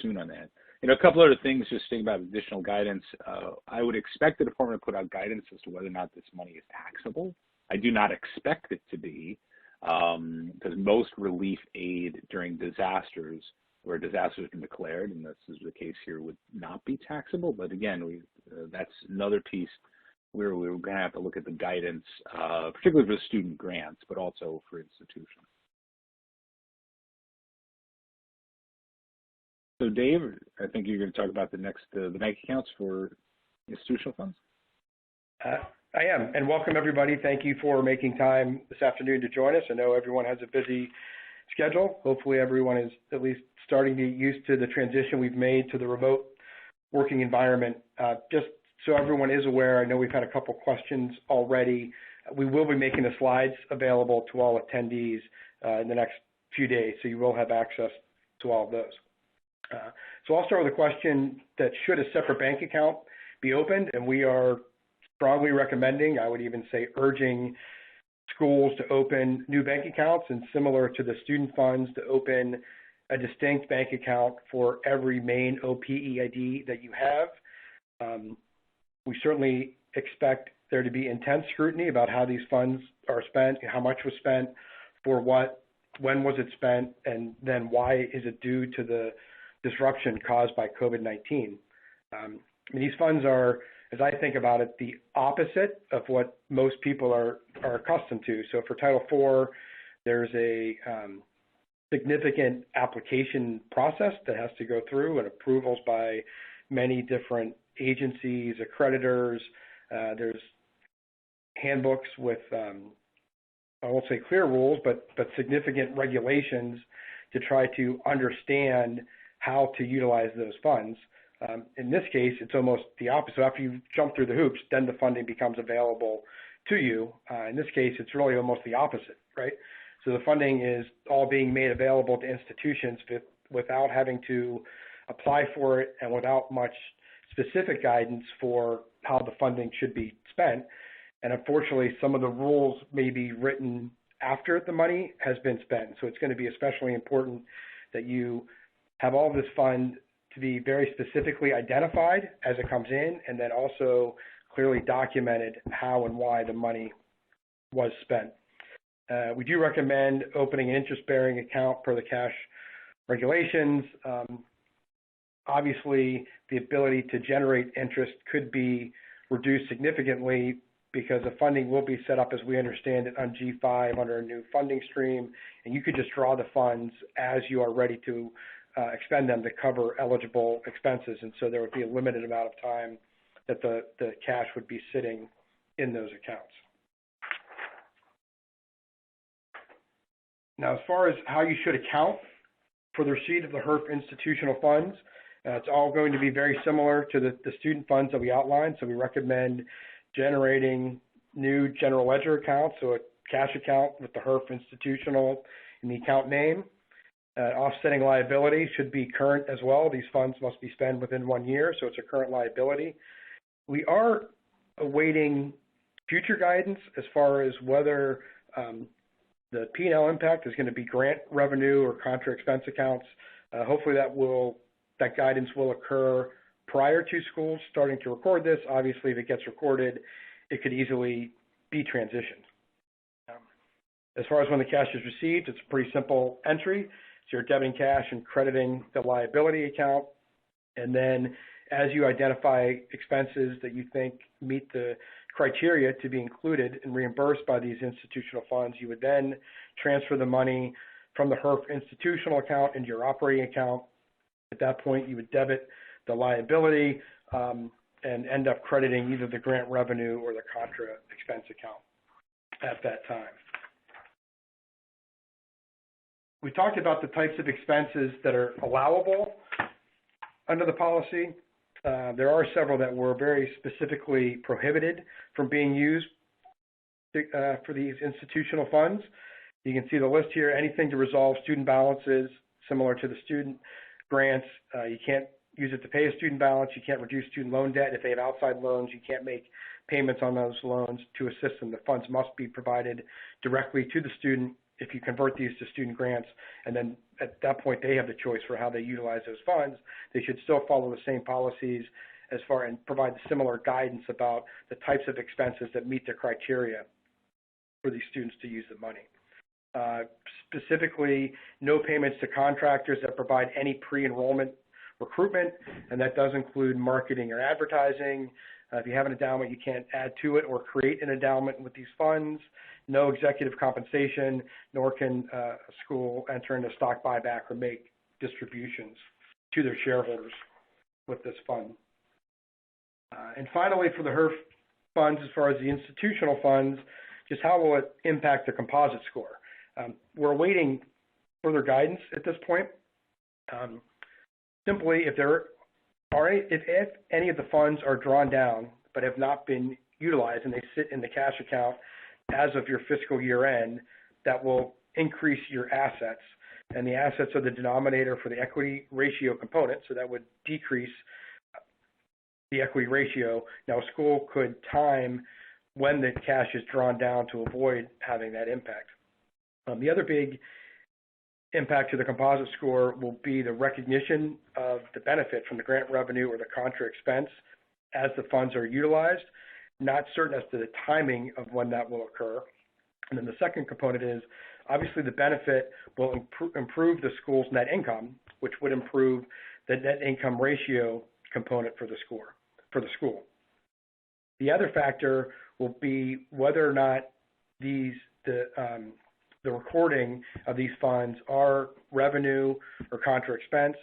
soon on that. A couple other things, just thinking about additional guidance. I would expect the department to put out guidance as to whether or not this money is taxable. I do not expect it to be, because most relief aid during disasters, where disasters have been declared, and this is the case here, would not be taxable. But again, that's another piece where we're going to have to look at the guidance, particularly for student grants, but also for institutions. So Dave, I think you're going to talk about the bank accounts for institutional funds. I am, and welcome everybody. Thank you for making time this afternoon to join us. I know everyone has a busy schedule. Hopefully everyone is at least starting to get used to the transition we've made to the remote working environment. Just so everyone is aware, I know we've had a couple questions already. We will be making the slides available to all attendees in the next few days, so you will have access to all of those. So I'll start with a question that should a separate bank account be opened, and we are strongly recommending, I would even say urging, schools to open new bank accounts, and similar to the student funds, to open a distinct bank account for every main OPEID that you have. We certainly expect there to be intense scrutiny about how these funds are spent, how much was spent, for what, when was it spent, and then why is it due to the disruption caused by COVID-19. These funds are, as I think about it, the opposite of what most people are accustomed to. So for Title IV, there's a significant application process that has to go through and approvals by many different agencies, accreditors. There's handbooks with, I won't say clear rules, but significant regulations to try to understand how to utilize those funds. In this case, it's almost the opposite. So after you jump through the hoops, then the funding becomes available to you. In this case, it's really almost the opposite, right? So the funding is all being made available to institutions without having to apply for it and without much specific guidance for how the funding should be spent. And unfortunately, some of the rules may be written after the money has been spent. So it's going to be especially important that you have all this fund to be very specifically identified as it comes in, and then also clearly documented how and why the money was spent. We do recommend opening an interest-bearing account per the cash regulations. Obviously, the ability to generate interest could be reduced significantly because the funding will be set up, as we understand it, on G5 under a new funding stream, and you could just draw the funds as you are ready to expend them to cover eligible expenses, and so there would be a limited amount of time that the cash would be sitting in those accounts. Now, as far as how you should account for the receipt of the HEERF-Institutional funds, it's all going to be very similar to the student funds that we outlined. So we recommend generating new general ledger accounts, so a cash account with the HEERF-Institutional in the account name. Offsetting liability should be current as well. These funds must be spent within 1 year, so it's a current liability. We are awaiting future guidance as far as whether the P&L impact is going to be grant revenue or contra expense accounts. Hopefully that guidance will occur prior to schools starting to record this. Obviously, if it gets recorded, it could easily be transitioned. As far as when the cash is received, it's a pretty simple entry. So you're debiting cash and crediting the liability account. And then as you identify expenses that you think meet the criteria to be included and reimbursed by these institutional funds, you would then transfer the money from the HEERF-Institutional account into your operating account. At that point, you would debit the liability and end up crediting either the grant revenue or the contra expense account at that time. We talked about the types of expenses that are allowable under the policy. There are several that were very specifically prohibited from being used for these institutional funds. You can see the list here. Anything to resolve student balances, similar to the student grants. You can't use it to pay a student balance. You can't reduce student loan debt. If they have outside loans, you can't make payments on those loans to assist them. The funds must be provided directly to the student. If you convert these to student grants, and then at that point they have the choice for how they utilize those funds, they should still follow the same policies as far and provide similar guidance about the types of expenses that meet the criteria for these students to use the money. Specifically, no payments to contractors that provide any pre-enrollment recruitment, and that does include marketing or advertising. If you have an endowment, you can't add to it or create an endowment with these funds. No executive compensation, nor can a school enter into stock buyback or make distributions to their shareholders with this fund. And finally, for the HEERF funds, as far as the institutional funds, just how will it impact the composite score? We're awaiting further guidance at this point. Simply, if any of the funds are drawn down but have not been utilized and they sit in the cash account as of your fiscal year end, that will increase your assets. And the assets are the denominator for the equity ratio component, so that would decrease the equity ratio. Now, a school could time when the cash is drawn down to avoid having that impact. The other big impact to the composite score will be the recognition of the benefit from the grant revenue or the contra expense as the funds are utilized. Not certain as to the timing of when that will occur. And then the second component is, obviously, the benefit will improve the school's net income, which would improve the net income ratio component for the school. The other factor will be whether or not the recording of these funds are revenue or contra expense.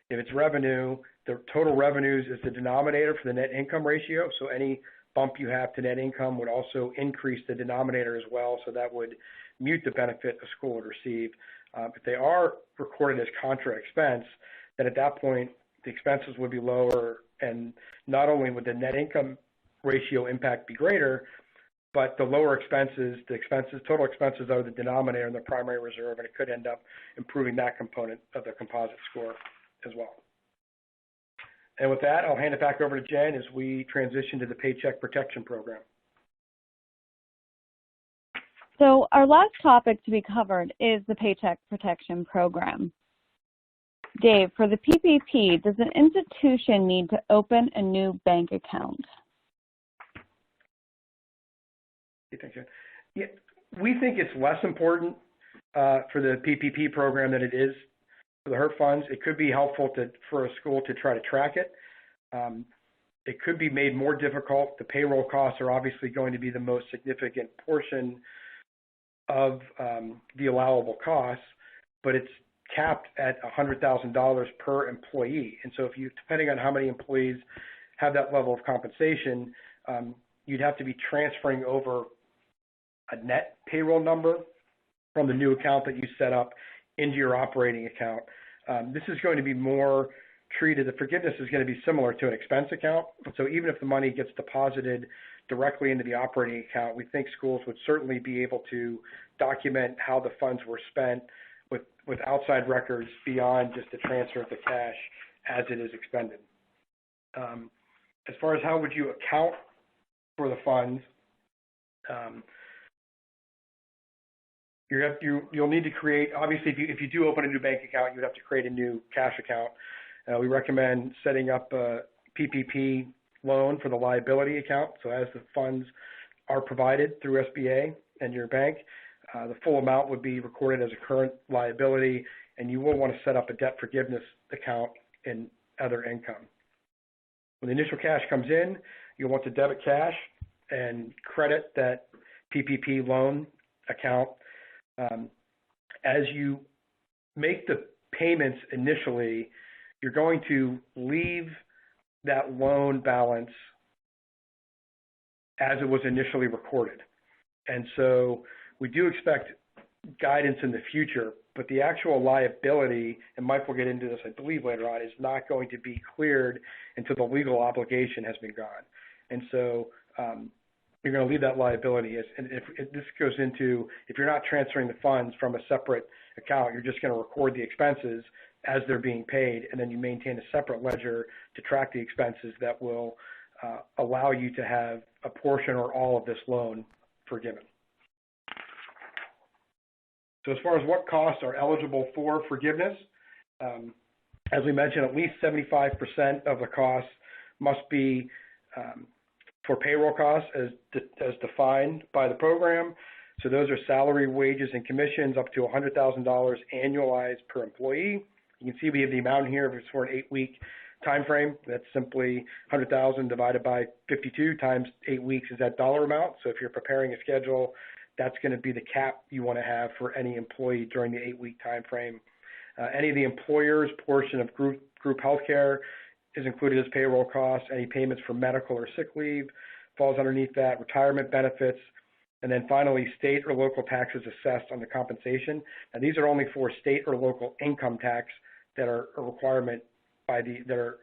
If it's revenue, the total revenues is the denominator for the net income ratio. So any bump you have to net income would also increase the denominator as well. So that would mute the benefit a school would receive. If they are recorded as contra expense, then at that point, the expenses would be lower, and not only would the net income ratio impact be greater, but the lower expenses, total expenses are the denominator in the primary reserve, and it could end up improving that component of the composite score as well. And with that, I'll hand it back over to Jen as we transition to the Paycheck Protection Program. So our last topic to be covered is the Paycheck Protection Program. Dave, for the PPP, does an institution need to open a new bank account? Yeah, we think it's less important for the PPP program than it is for the HEERF funds. It could be helpful for a school to try to track it. It could be made more difficult. The payroll costs are obviously going to be the most significant portion of the allowable costs, but it's capped at $100,000 per employee. And so if you, depending on how many employees have that level of compensation, you'd have to be transferring over a net payroll number from the new account that you set up into your operating account. This is going to be more treated, the forgiveness is going to be similar to an expense account. So even if the money gets deposited directly into the operating account, we think schools would certainly be able to document how the funds were spent with outside records beyond just the transfer of the cash as it is expended. As far as how would you account for the funds, you'll need to create, obviously if you do open a new bank account, you'd have to create a new cash account. We recommend setting up a PPP loan for the liability account. So as the funds are provided through SBA and your bank, the full amount would be recorded as a current liability, and you will want to set up a debt forgiveness account in other income. When the initial cash comes in, you'll want to debit cash and credit that PPP loan account. As you make the payments initially, you're going to leave that loan balance as it was initially recorded. And so we do expect guidance in the future, but the actual liability, and Mike will get into this, I believe, later on, is not going to be cleared until the legal obligation has been gone. And so you're going to leave that liability. And if this goes into, if you're not transferring the funds from a separate account, you're just going to record the expenses as they're being paid, and then you maintain a separate ledger to track the expenses that will allow you to have a portion or all of this loan forgiven. So as far as what costs are eligible for forgiveness, as we mentioned, at least 75% of the costs must be for payroll costs as defined by the program. So those are salary, wages, and commissions up to $100,000 annualized per employee. You can see we have the amount here. If it's for an 8-week time frame, that's simply 100,000 divided by 52 times 8 weeks is that dollar amount. So if you're preparing a schedule, that's going to be the cap you want to have for any employee during the 8-week time frame. Any of the employer's portion of group health care is included as payroll costs. Any payments for medical or sick leave falls underneath that, retirement benefits, and then finally state or local taxes assessed on the compensation. Now these are only for state or local income tax that are a requirement that are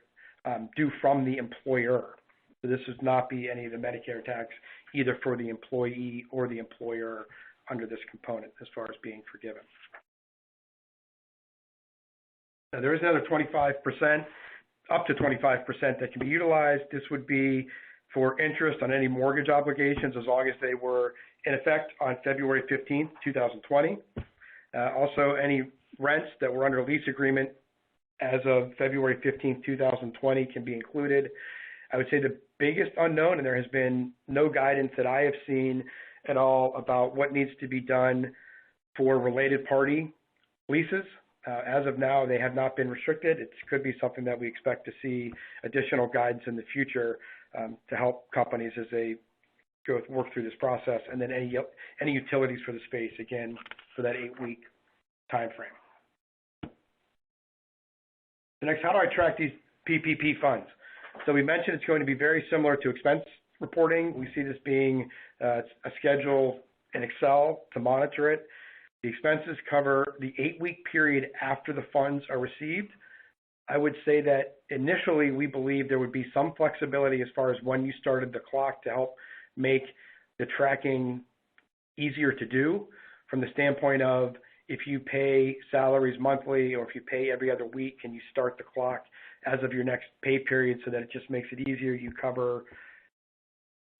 due from the employer. So this would not be any of the Medicare tax either for the employee or the employer under this component as far as being forgiven. Now there is another 25%, up to 25% that can be utilized. This would be for interest on any mortgage obligations as long as they were in effect on February 15th, 2020. Also, any rents that were under lease agreement as of February 15th, 2020 can be included. I would say the biggest unknown, and there has been no guidance that I have seen at all about what needs to be done for related party leases. As of now, they have not been restricted. It could be something that we expect to see additional guidance in the future to help companies as they work through this process, and then any utilities for the space, again, for that 8-week time frame. So next, how do I track these PPP funds? So we mentioned it's going to be very similar to expense reporting. We see this being a schedule in Excel to monitor it. The expenses cover the 8-week period after the funds are received. I would say that initially we believe there would be some flexibility as far as when you started the clock to help make the tracking easier to do from the standpoint of if you pay salaries monthly or if you pay every other week and you start the clock as of your next pay period so that it just makes it easier. You cover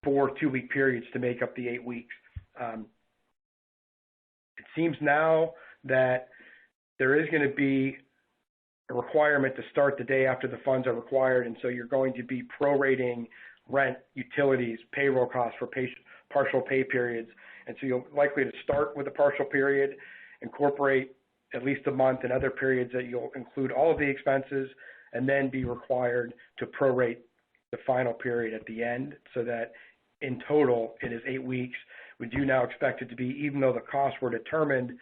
4 2-week periods to make up the 8 weeks. It seems now that there is going to be a requirement to start the day after the funds are required, and so you're going to be prorating rent, utilities, payroll costs for partial pay periods. And so you're likely to start with a partial period, incorporate at least a month and other periods that you'll include all of the expenses, and then be required to prorate the final period at the end so that in total it is 8 weeks. We do now expect it to be, even though the costs were determined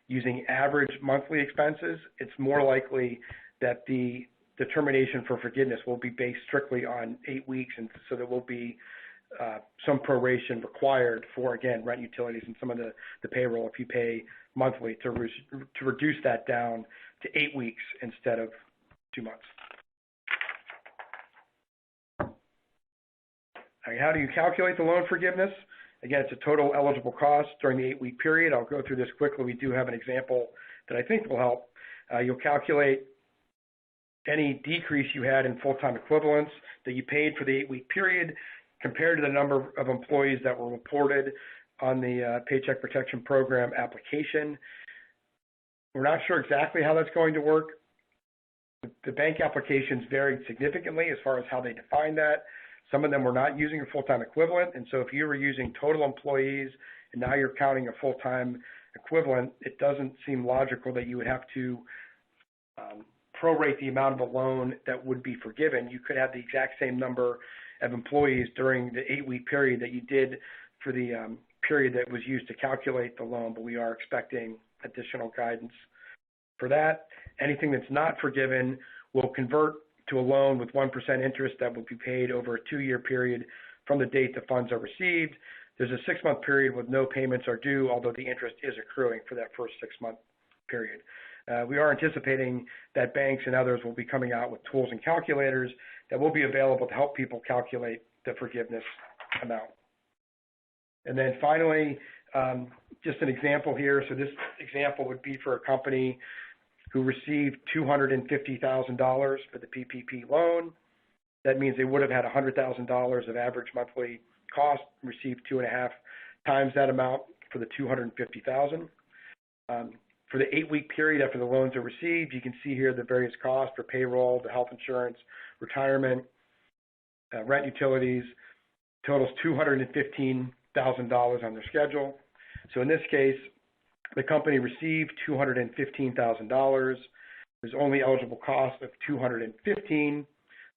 using average monthly expenses, it's more likely that the determination for forgiveness will be based strictly on 8 weeks, and so there will be some proration required for, again, rent, utilities, and some of the payroll if you pay monthly to reduce that down to 8 weeks instead of 2 months. How do you calculate the loan forgiveness? Again, it's a total eligible cost during the 8-week period. I'll go through this quickly. We do have an example that I think will help. You'll calculate any decrease you had in full-time equivalents that you paid for the 8-week period compared to the number of employees that were reported on the Paycheck Protection Program application. We're not sure exactly how that's going to work. The bank applications varied significantly as far as how they define that. Some of them were not using a full-time equivalent, and so if you were using total employees and now you're counting a full-time equivalent, it doesn't seem logical that you would have to prorate the amount of a loan that would be forgiven. You could have the exact same number of employees during the 8-week period that you did for the period that was used to calculate the loan, but we are expecting additional guidance for that. Anything that's not forgiven will convert to a loan with 1% interest that will be paid over a 2-year period from the date the funds are received. There's a 6-month period with no payments are due, although the interest is accruing for that first 6-month period. We are anticipating that banks and others will be coming out with tools and calculators that will be available to help people calculate the forgiveness amount. And then finally, just an example here. So this example would be for a company who received $250,000 for the PPP loan. That means they would have had $100,000 of average monthly cost, received 2.5 times that amount for the $250,000. For the 8-week period after the loans are received, you can see here the various costs for payroll, the health insurance, retirement, rent, utilities, totals $215,000 on their schedule. So in this case, the company received $215,000. There's only eligible cost of $215,000,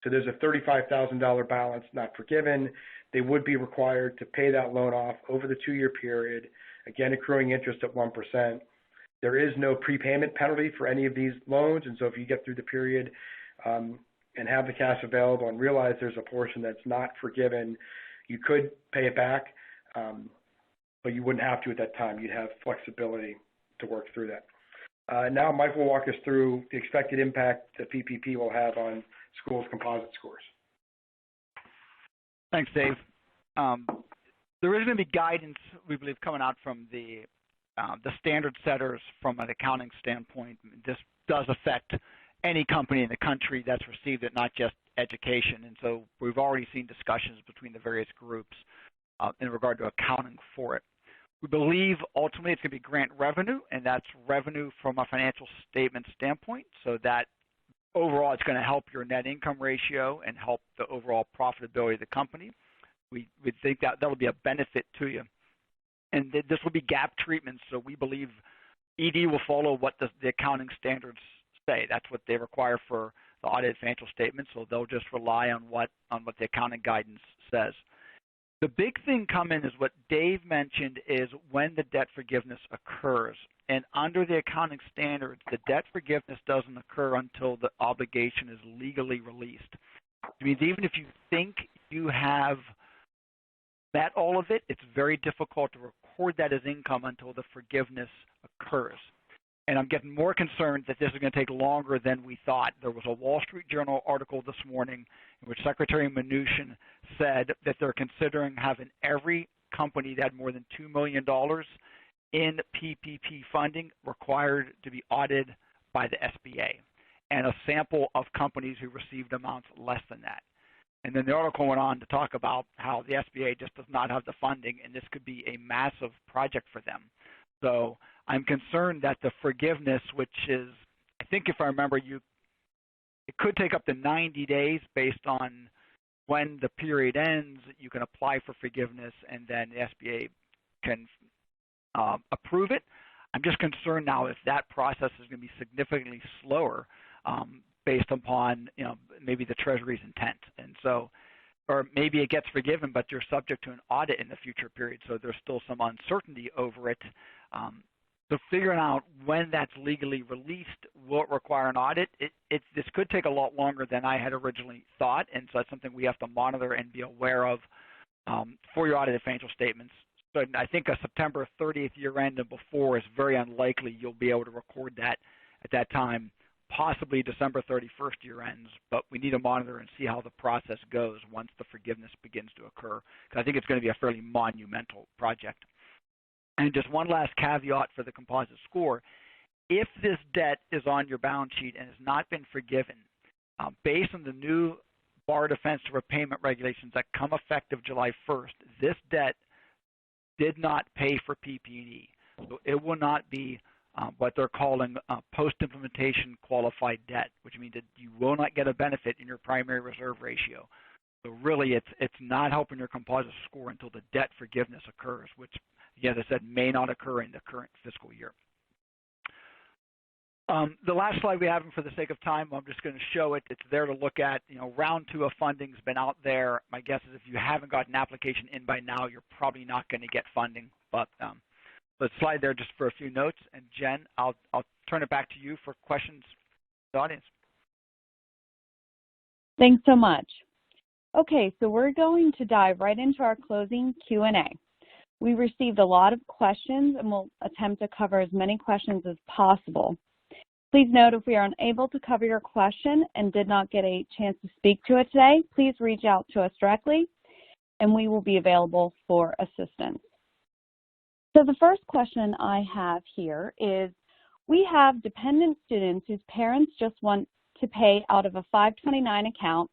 so there's a $35,000 balance not forgiven. They would be required to pay that loan off over the 2-year period, again accruing interest at 1%. There is no prepayment penalty for any of these loans, and so if you get through the period and have the cash available and realize there's a portion that's not forgiven, you could pay it back, but you wouldn't have to at that time. You'd have flexibility to work through that. Now Mike will walk us through the expected impact that PPP will have on schools' composite scores. Thanks, Dave. There is going to be guidance, we believe, coming out from the standard setters from an accounting standpoint. This does affect any company in the country that's received it, not just education. And so we've already seen discussions between the various groups in regard to accounting for it. We believe ultimately it's going to be grant revenue, and that's revenue from a financial statement standpoint, so that overall it's going to help your net income ratio and help the overall profitability of the company. We think that will be a benefit to you. And this will be GAAP treatment, so we believe ED will follow what the accounting standards say. That's what they require for the audited financial statements, so they'll just rely on what the accounting guidance says. The big thing coming is what Dave mentioned is when the debt forgiveness occurs. And under the accounting standards, the debt forgiveness doesn't occur until the obligation is legally released. It means even if you think you have met all of it, it's very difficult to record that as income until the forgiveness occurs. And I'm getting more concerned that this is going to take longer than we thought. There was a Wall Street Journal article this morning in which Secretary Mnuchin said that they're considering having every company that had more than $2 million in PPP funding required to be audited by the SBA, and a sample of companies who received amounts less than that. And then the article went on to talk about how the SBA just does not have the funding, and this could be a massive project for them. So I'm concerned that the forgiveness, which is, I think if I remember, it could take up to 90 days based on when the period ends. You can apply for forgiveness, and then the SBA can approve it. I'm just concerned now if that process is going to be significantly slower based upon maybe the Treasury's intent. And so, or maybe it gets forgiven, but you're subject to an audit in the future period, so there's still some uncertainty over it. So figuring out when that's legally released, will it require an audit? This could take a lot longer than I had originally thought, and so that's something we have to monitor and be aware of for your audited financial statements. So I think a September 30th year end and before is very unlikely you'll be able to record that at that time, possibly December 31st year ends, but we need to monitor and see how the process goes once the forgiveness begins to occur, because I think it's going to be a fairly monumental project. And just one last caveat for the composite score. If this debt is on your balance sheet and has not been forgiven, based on the new bar defense to repayment regulations that come effective July 1st, this debt did not pay for PP&E. So it will not be what they're calling post-implementation qualified debt, which means that you will not get a benefit in your primary reserve ratio. So really, it's not helping your composite score until the debt forgiveness occurs, which, as I said, may not occur in the current fiscal year. The last slide we have, and for the sake of time, I'm just going to show it. It's there to look at. Round 2 of funding's been out there. My guess is if you haven't got an application in by now, you're probably not going to get funding. But let's slide there just for a few notes. And Jen, I'll turn it back to you for questions from the audience. Thanks so much. Okay, so we're going to dive right into our closing Q&A. We received a lot of questions, and we'll attempt to cover as many questions as possible. Please note if we are unable to cover your question and did not get a chance to speak to it today, please reach out to us directly, and we will be available for assistance. So the first question I have here is, we have dependent students whose parents just want to pay out of a 529 account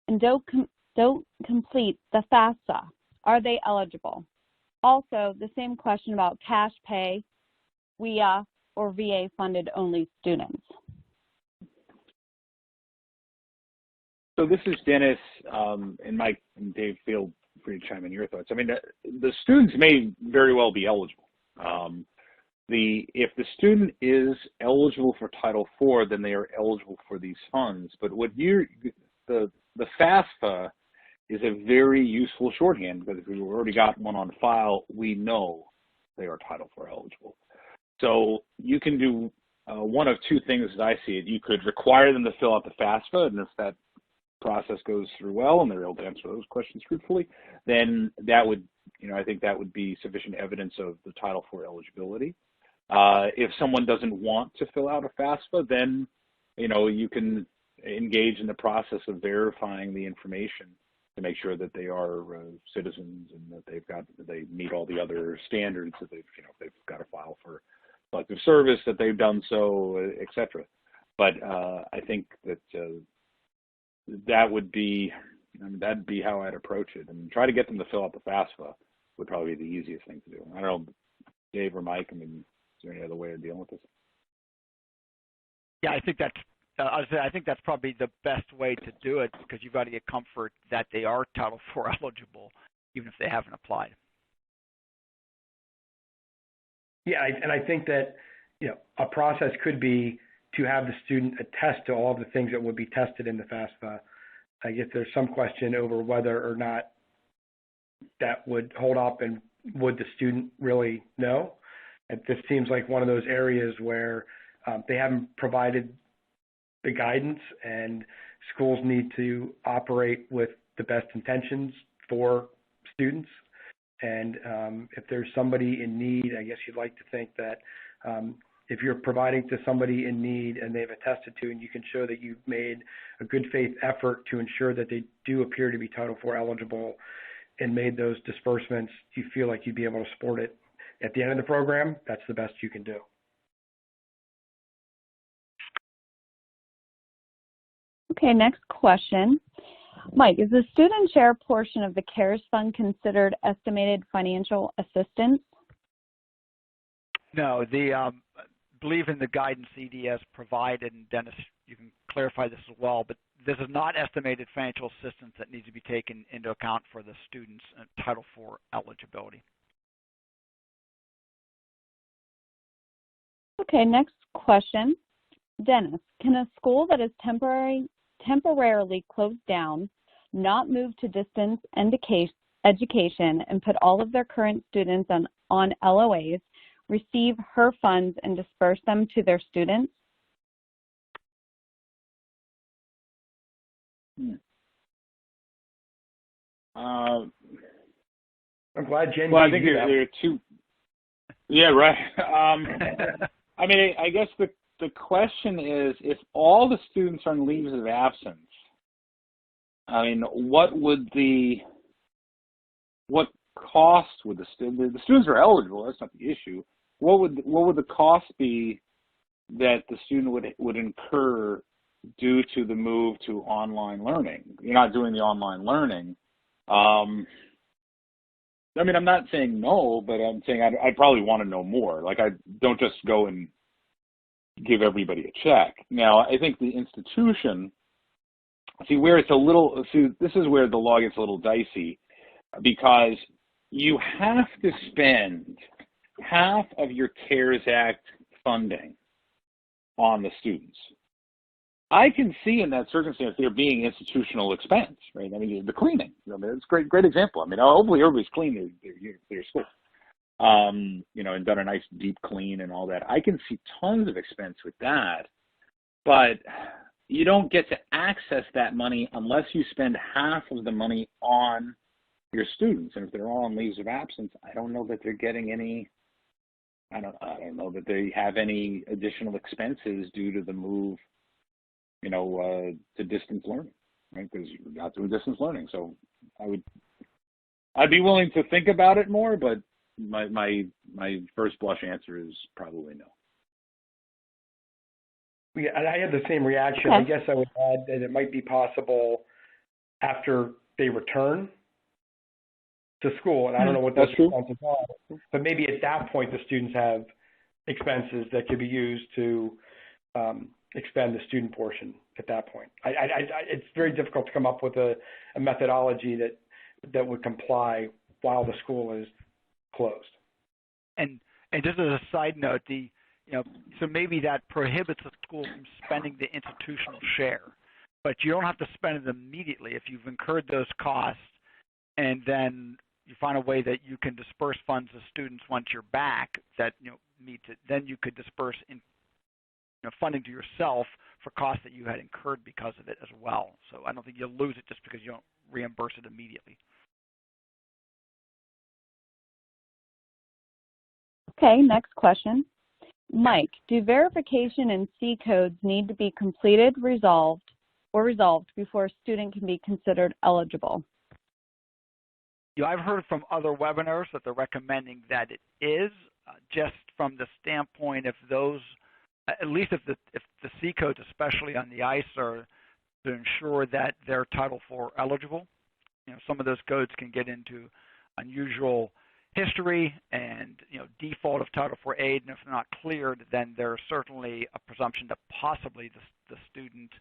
and don't complete the FAFSA. Are they eligible? Also, the same question about cash pay, WIA, or VA-funded only students. So this is Dennis, and Mike and Dave, feel free to chime in your thoughts. I mean, the students may very well be eligible. If the student is eligible for Title IV, then they are eligible for these funds. But the FAFSA is a very useful shorthand, because if we've already got one on file, we know they are Title IV eligible. So you can do one of two things as I see it. You could require them to fill out the FAFSA, and if that process goes through well and they're able to answer those questions truthfully, then that would, I think that would be sufficient evidence of the Title IV eligibility. If someone doesn't want to fill out a FAFSA, then, you can engage in the process of verifying the information to make sure that they are citizens and that they meet all the other standards, that they've got to file for selective service, that they've done so, et cetera. But I think that that would be, that'd be how I'd approach it, and try to get them to fill out the FAFSA would probably be the easiest thing to do. I don't know, Dave or Mike, is there any other way of dealing with this? Yeah, I think that's probably the best way to do it, because you've got to get comfort that they are Title IV eligible, even if they haven't applied. Yeah, and I think that a process could be to have the student attest to all of the things that would be tested in the FAFSA. I guess there's some question over whether or not that would hold up, and would the student really know? And this seems like one of those areas where they haven't provided the guidance, and schools need to operate with the best intentions for students. And if there's somebody in need, I guess you'd like to think that if you're providing to somebody in need and they've attested to, and you can show that you've made a good faith effort to ensure that they do appear to be Title IV eligible and made those disbursements, you feel like you'd be able to support it at the end of the program, that's the best you can do. Okay, next question. Mike, is the student share portion of the CARES Fund considered estimated financial assistance? No, believe in the guidance EDS provided, and Dennis, you can clarify this as well, but this is not estimated financial assistance that needs to be taken into account for the student's Title IV eligibility. Okay, next question. Dennis, can a school that is temporarily closed down not move to distance education and put all of their current students on LOAs, receive HEERF funds and disperse them to their students? I'm glad Jen. Well, I think there are two. Yeah, right. I mean, I guess the question is, if all the students are on leaves of absence, I mean, what cost would the students are eligible? That's not the issue. What would the cost be that the student would incur due to the move to online learning? You're not doing the online learning. I mean, I'm not saying no, but I'm saying I'd probably want to know more. Like, I don't just go and give everybody a check. Now, I think the institution, this is where the law gets a little dicey, because you have to spend half of your CARES Act funding on the students. I can see in that circumstance there being institutional expense, right? I mean, the cleaning, it's a great example. I mean, hopefully everybody's cleaned their school, and done a nice deep clean and all that. I can see tons of expense with that, but you don't get to access that money unless you spend half of the money on your students. And if they're all on leaves of absence, I don't know that they're getting any. I don't know that they have any additional expenses due to the move, to distance learning, right? Because you're not doing distance learning. So I'd be willing to think about it more, but my first blush answer is probably no. Yeah, and I had the same reaction. Okay. I guess I would add that it might be possible after they return to school, and I don't know what those expenses are, but maybe at that point the students have expenses that could be used to expend the student portion at that point. It's very difficult to come up with a methodology that would comply while the school is closed. And just as a side note, so maybe that prohibits the school from spending the institutional share, but you don't have to spend it immediately if you've incurred those costs, and then you find a way that you can disperse funds to students once you're back that meets it. Then you could disperse in funding to yourself for costs that you had incurred because of it as well. So I don't think you'll lose it just because you don't reimburse it immediately. Okay, next question. Mike, do verification and C codes need to be completed, resolved before a student can be considered eligible? I've heard from other webinars that they're recommending that it is, just from the standpoint if those, at least if the C codes, especially on the ICE, are to ensure that they're Title IV eligible. Some of those codes can get into unusual history and default of Title IV aid, and if they're not cleared, then there's certainly a presumption that possibly the student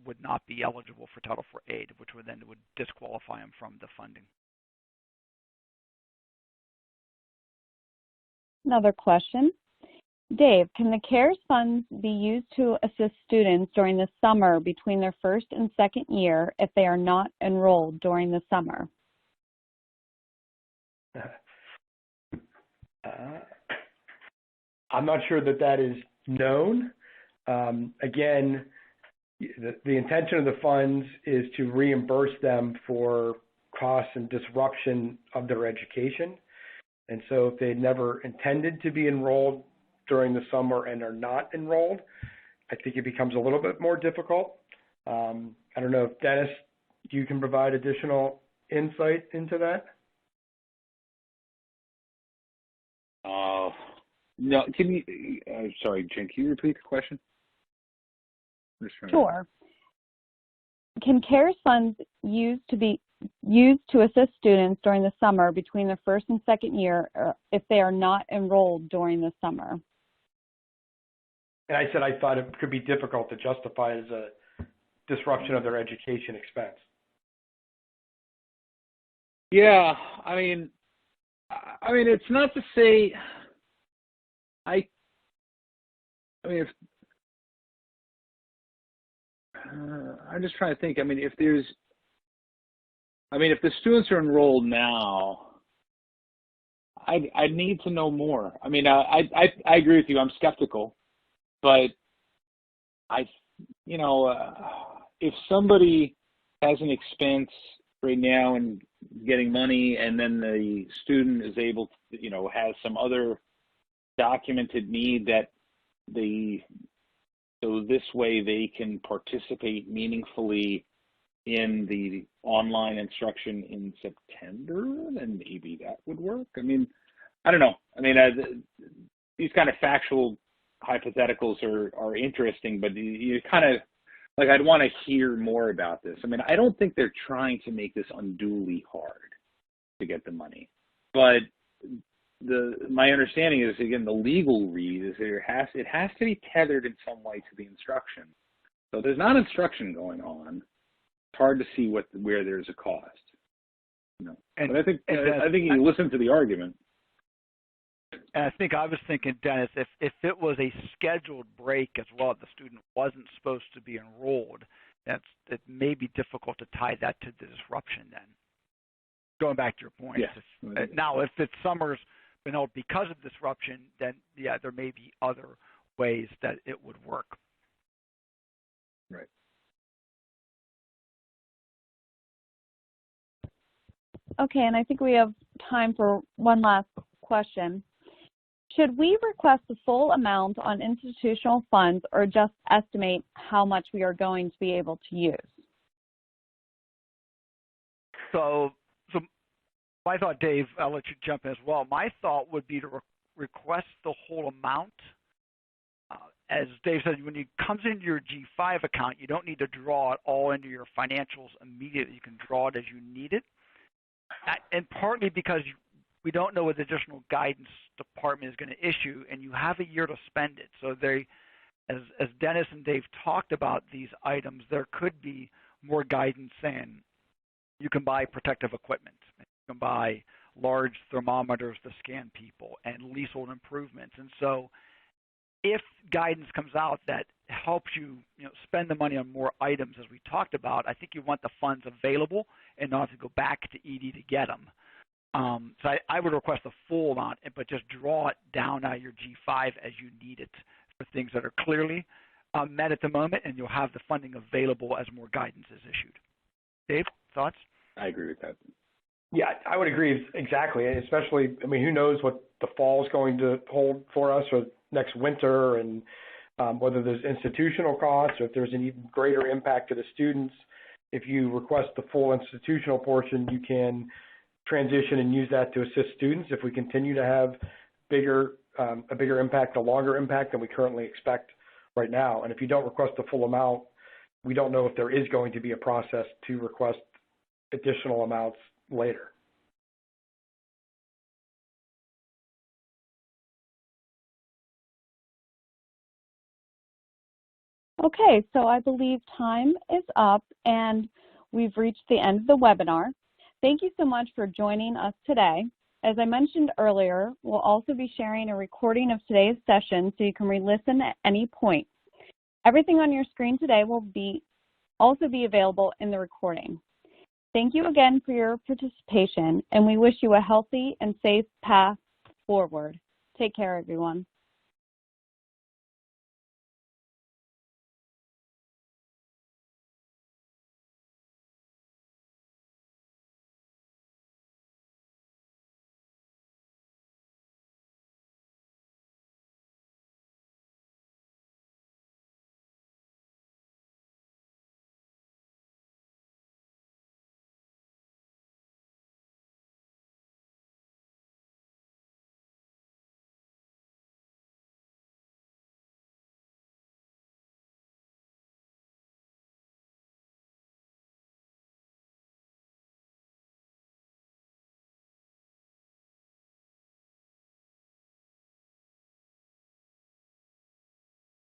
would not be eligible for Title IV aid, which would disqualify them from the funding. Another question. Dave, can the CARES funds be used to assist students during the summer between their first and second year if they are not enrolled during the summer? I'm not sure that is known. Again, the intention of the funds is to reimburse them for costs and disruption of their education. And so if they never intended to be enrolled during the summer and are not enrolled, I think it becomes a little bit more difficult. I don't know if Dennis, you can provide additional insight into that. No, can you, sorry, Jen, can you repeat the question? Sure. Can CARES funds used to assist students during the summer between their first and second year if they are not enrolled during the summer? And I said I thought it could be difficult to justify as a disruption of their education expense. Yeah, I mean, it's not to say. I'm just trying to think. If the students are enrolled now, I need to know more. I mean, I agree with you. I'm skeptical, but if somebody has an expense right now and getting money, and then the student is able to, has some other documented need that so this way they can participate meaningfully in the online instruction in September, then maybe that would work. I mean, I don't know. I mean, these kind of factual hypotheticals are interesting, but you kind of, like, I'd want to hear more about this. I mean, I don't think they're trying to make this unduly hard to get the money, but my understanding is, again, the legal read is it has to be tethered in some way to the instruction. So there's not instruction going on. It's hard to see where there's a cost. But I think you listen to the argument. And I think I was thinking, Dennis, if it was a scheduled break as well, if the student wasn't supposed to be enrolled, it may be difficult to tie that to the disruption then. Going back to your point. Yes. Now, if it's summer's been held because of disruption, then, yeah, there may be other ways that it would work. Right. Okay, and I think we have time for one last question. Should we request the full amount on institutional funds or just estimate how much we are going to be able to use? So my thought, Dave, I'll let you jump in as well. My thought would be to request the whole amount. As Dave said, when it comes into your G5 account, you don't need to draw it all into your financials immediately. You can draw it as you need it. And partly because we don't know what the additional guidance department is going to issue, and you have a year to spend it. So as Dennis and Dave talked about these items, there could be more guidance saying you can buy protective equipment. You can buy large thermometers to scan people and leasehold improvements. And so if guidance comes out that helps you, spend the money on more items as we talked about, I think you want the funds available and not have to go back to ED to get them. So I would request the full amount, but just draw it down out of your G5 as you need it for things that are clearly met at the moment, and you'll have the funding available as more guidance is issued. Dave, thoughts? I agree with that. Yeah, I would agree exactly, especially, I mean, who knows what the fall is going to hold for us or next winter, and whether there's institutional costs or if there's an even greater impact to the students. If you request the full institutional portion, you can transition and use that to assist students if we continue to have a bigger impact, a longer impact than we currently expect right now. And if you don't request the full amount, we don't know if there is going to be a process to request additional amounts later. Okay, so I believe time is up and we've reached the end of the webinar. Thank you so much for joining us today. As I mentioned earlier, we'll also be sharing a recording of today's session so you can re-listen at any point. Everything on your screen today will also be available in the recording. Thank you again for your participation, and we wish you a healthy and safe path forward. Take care, everyone.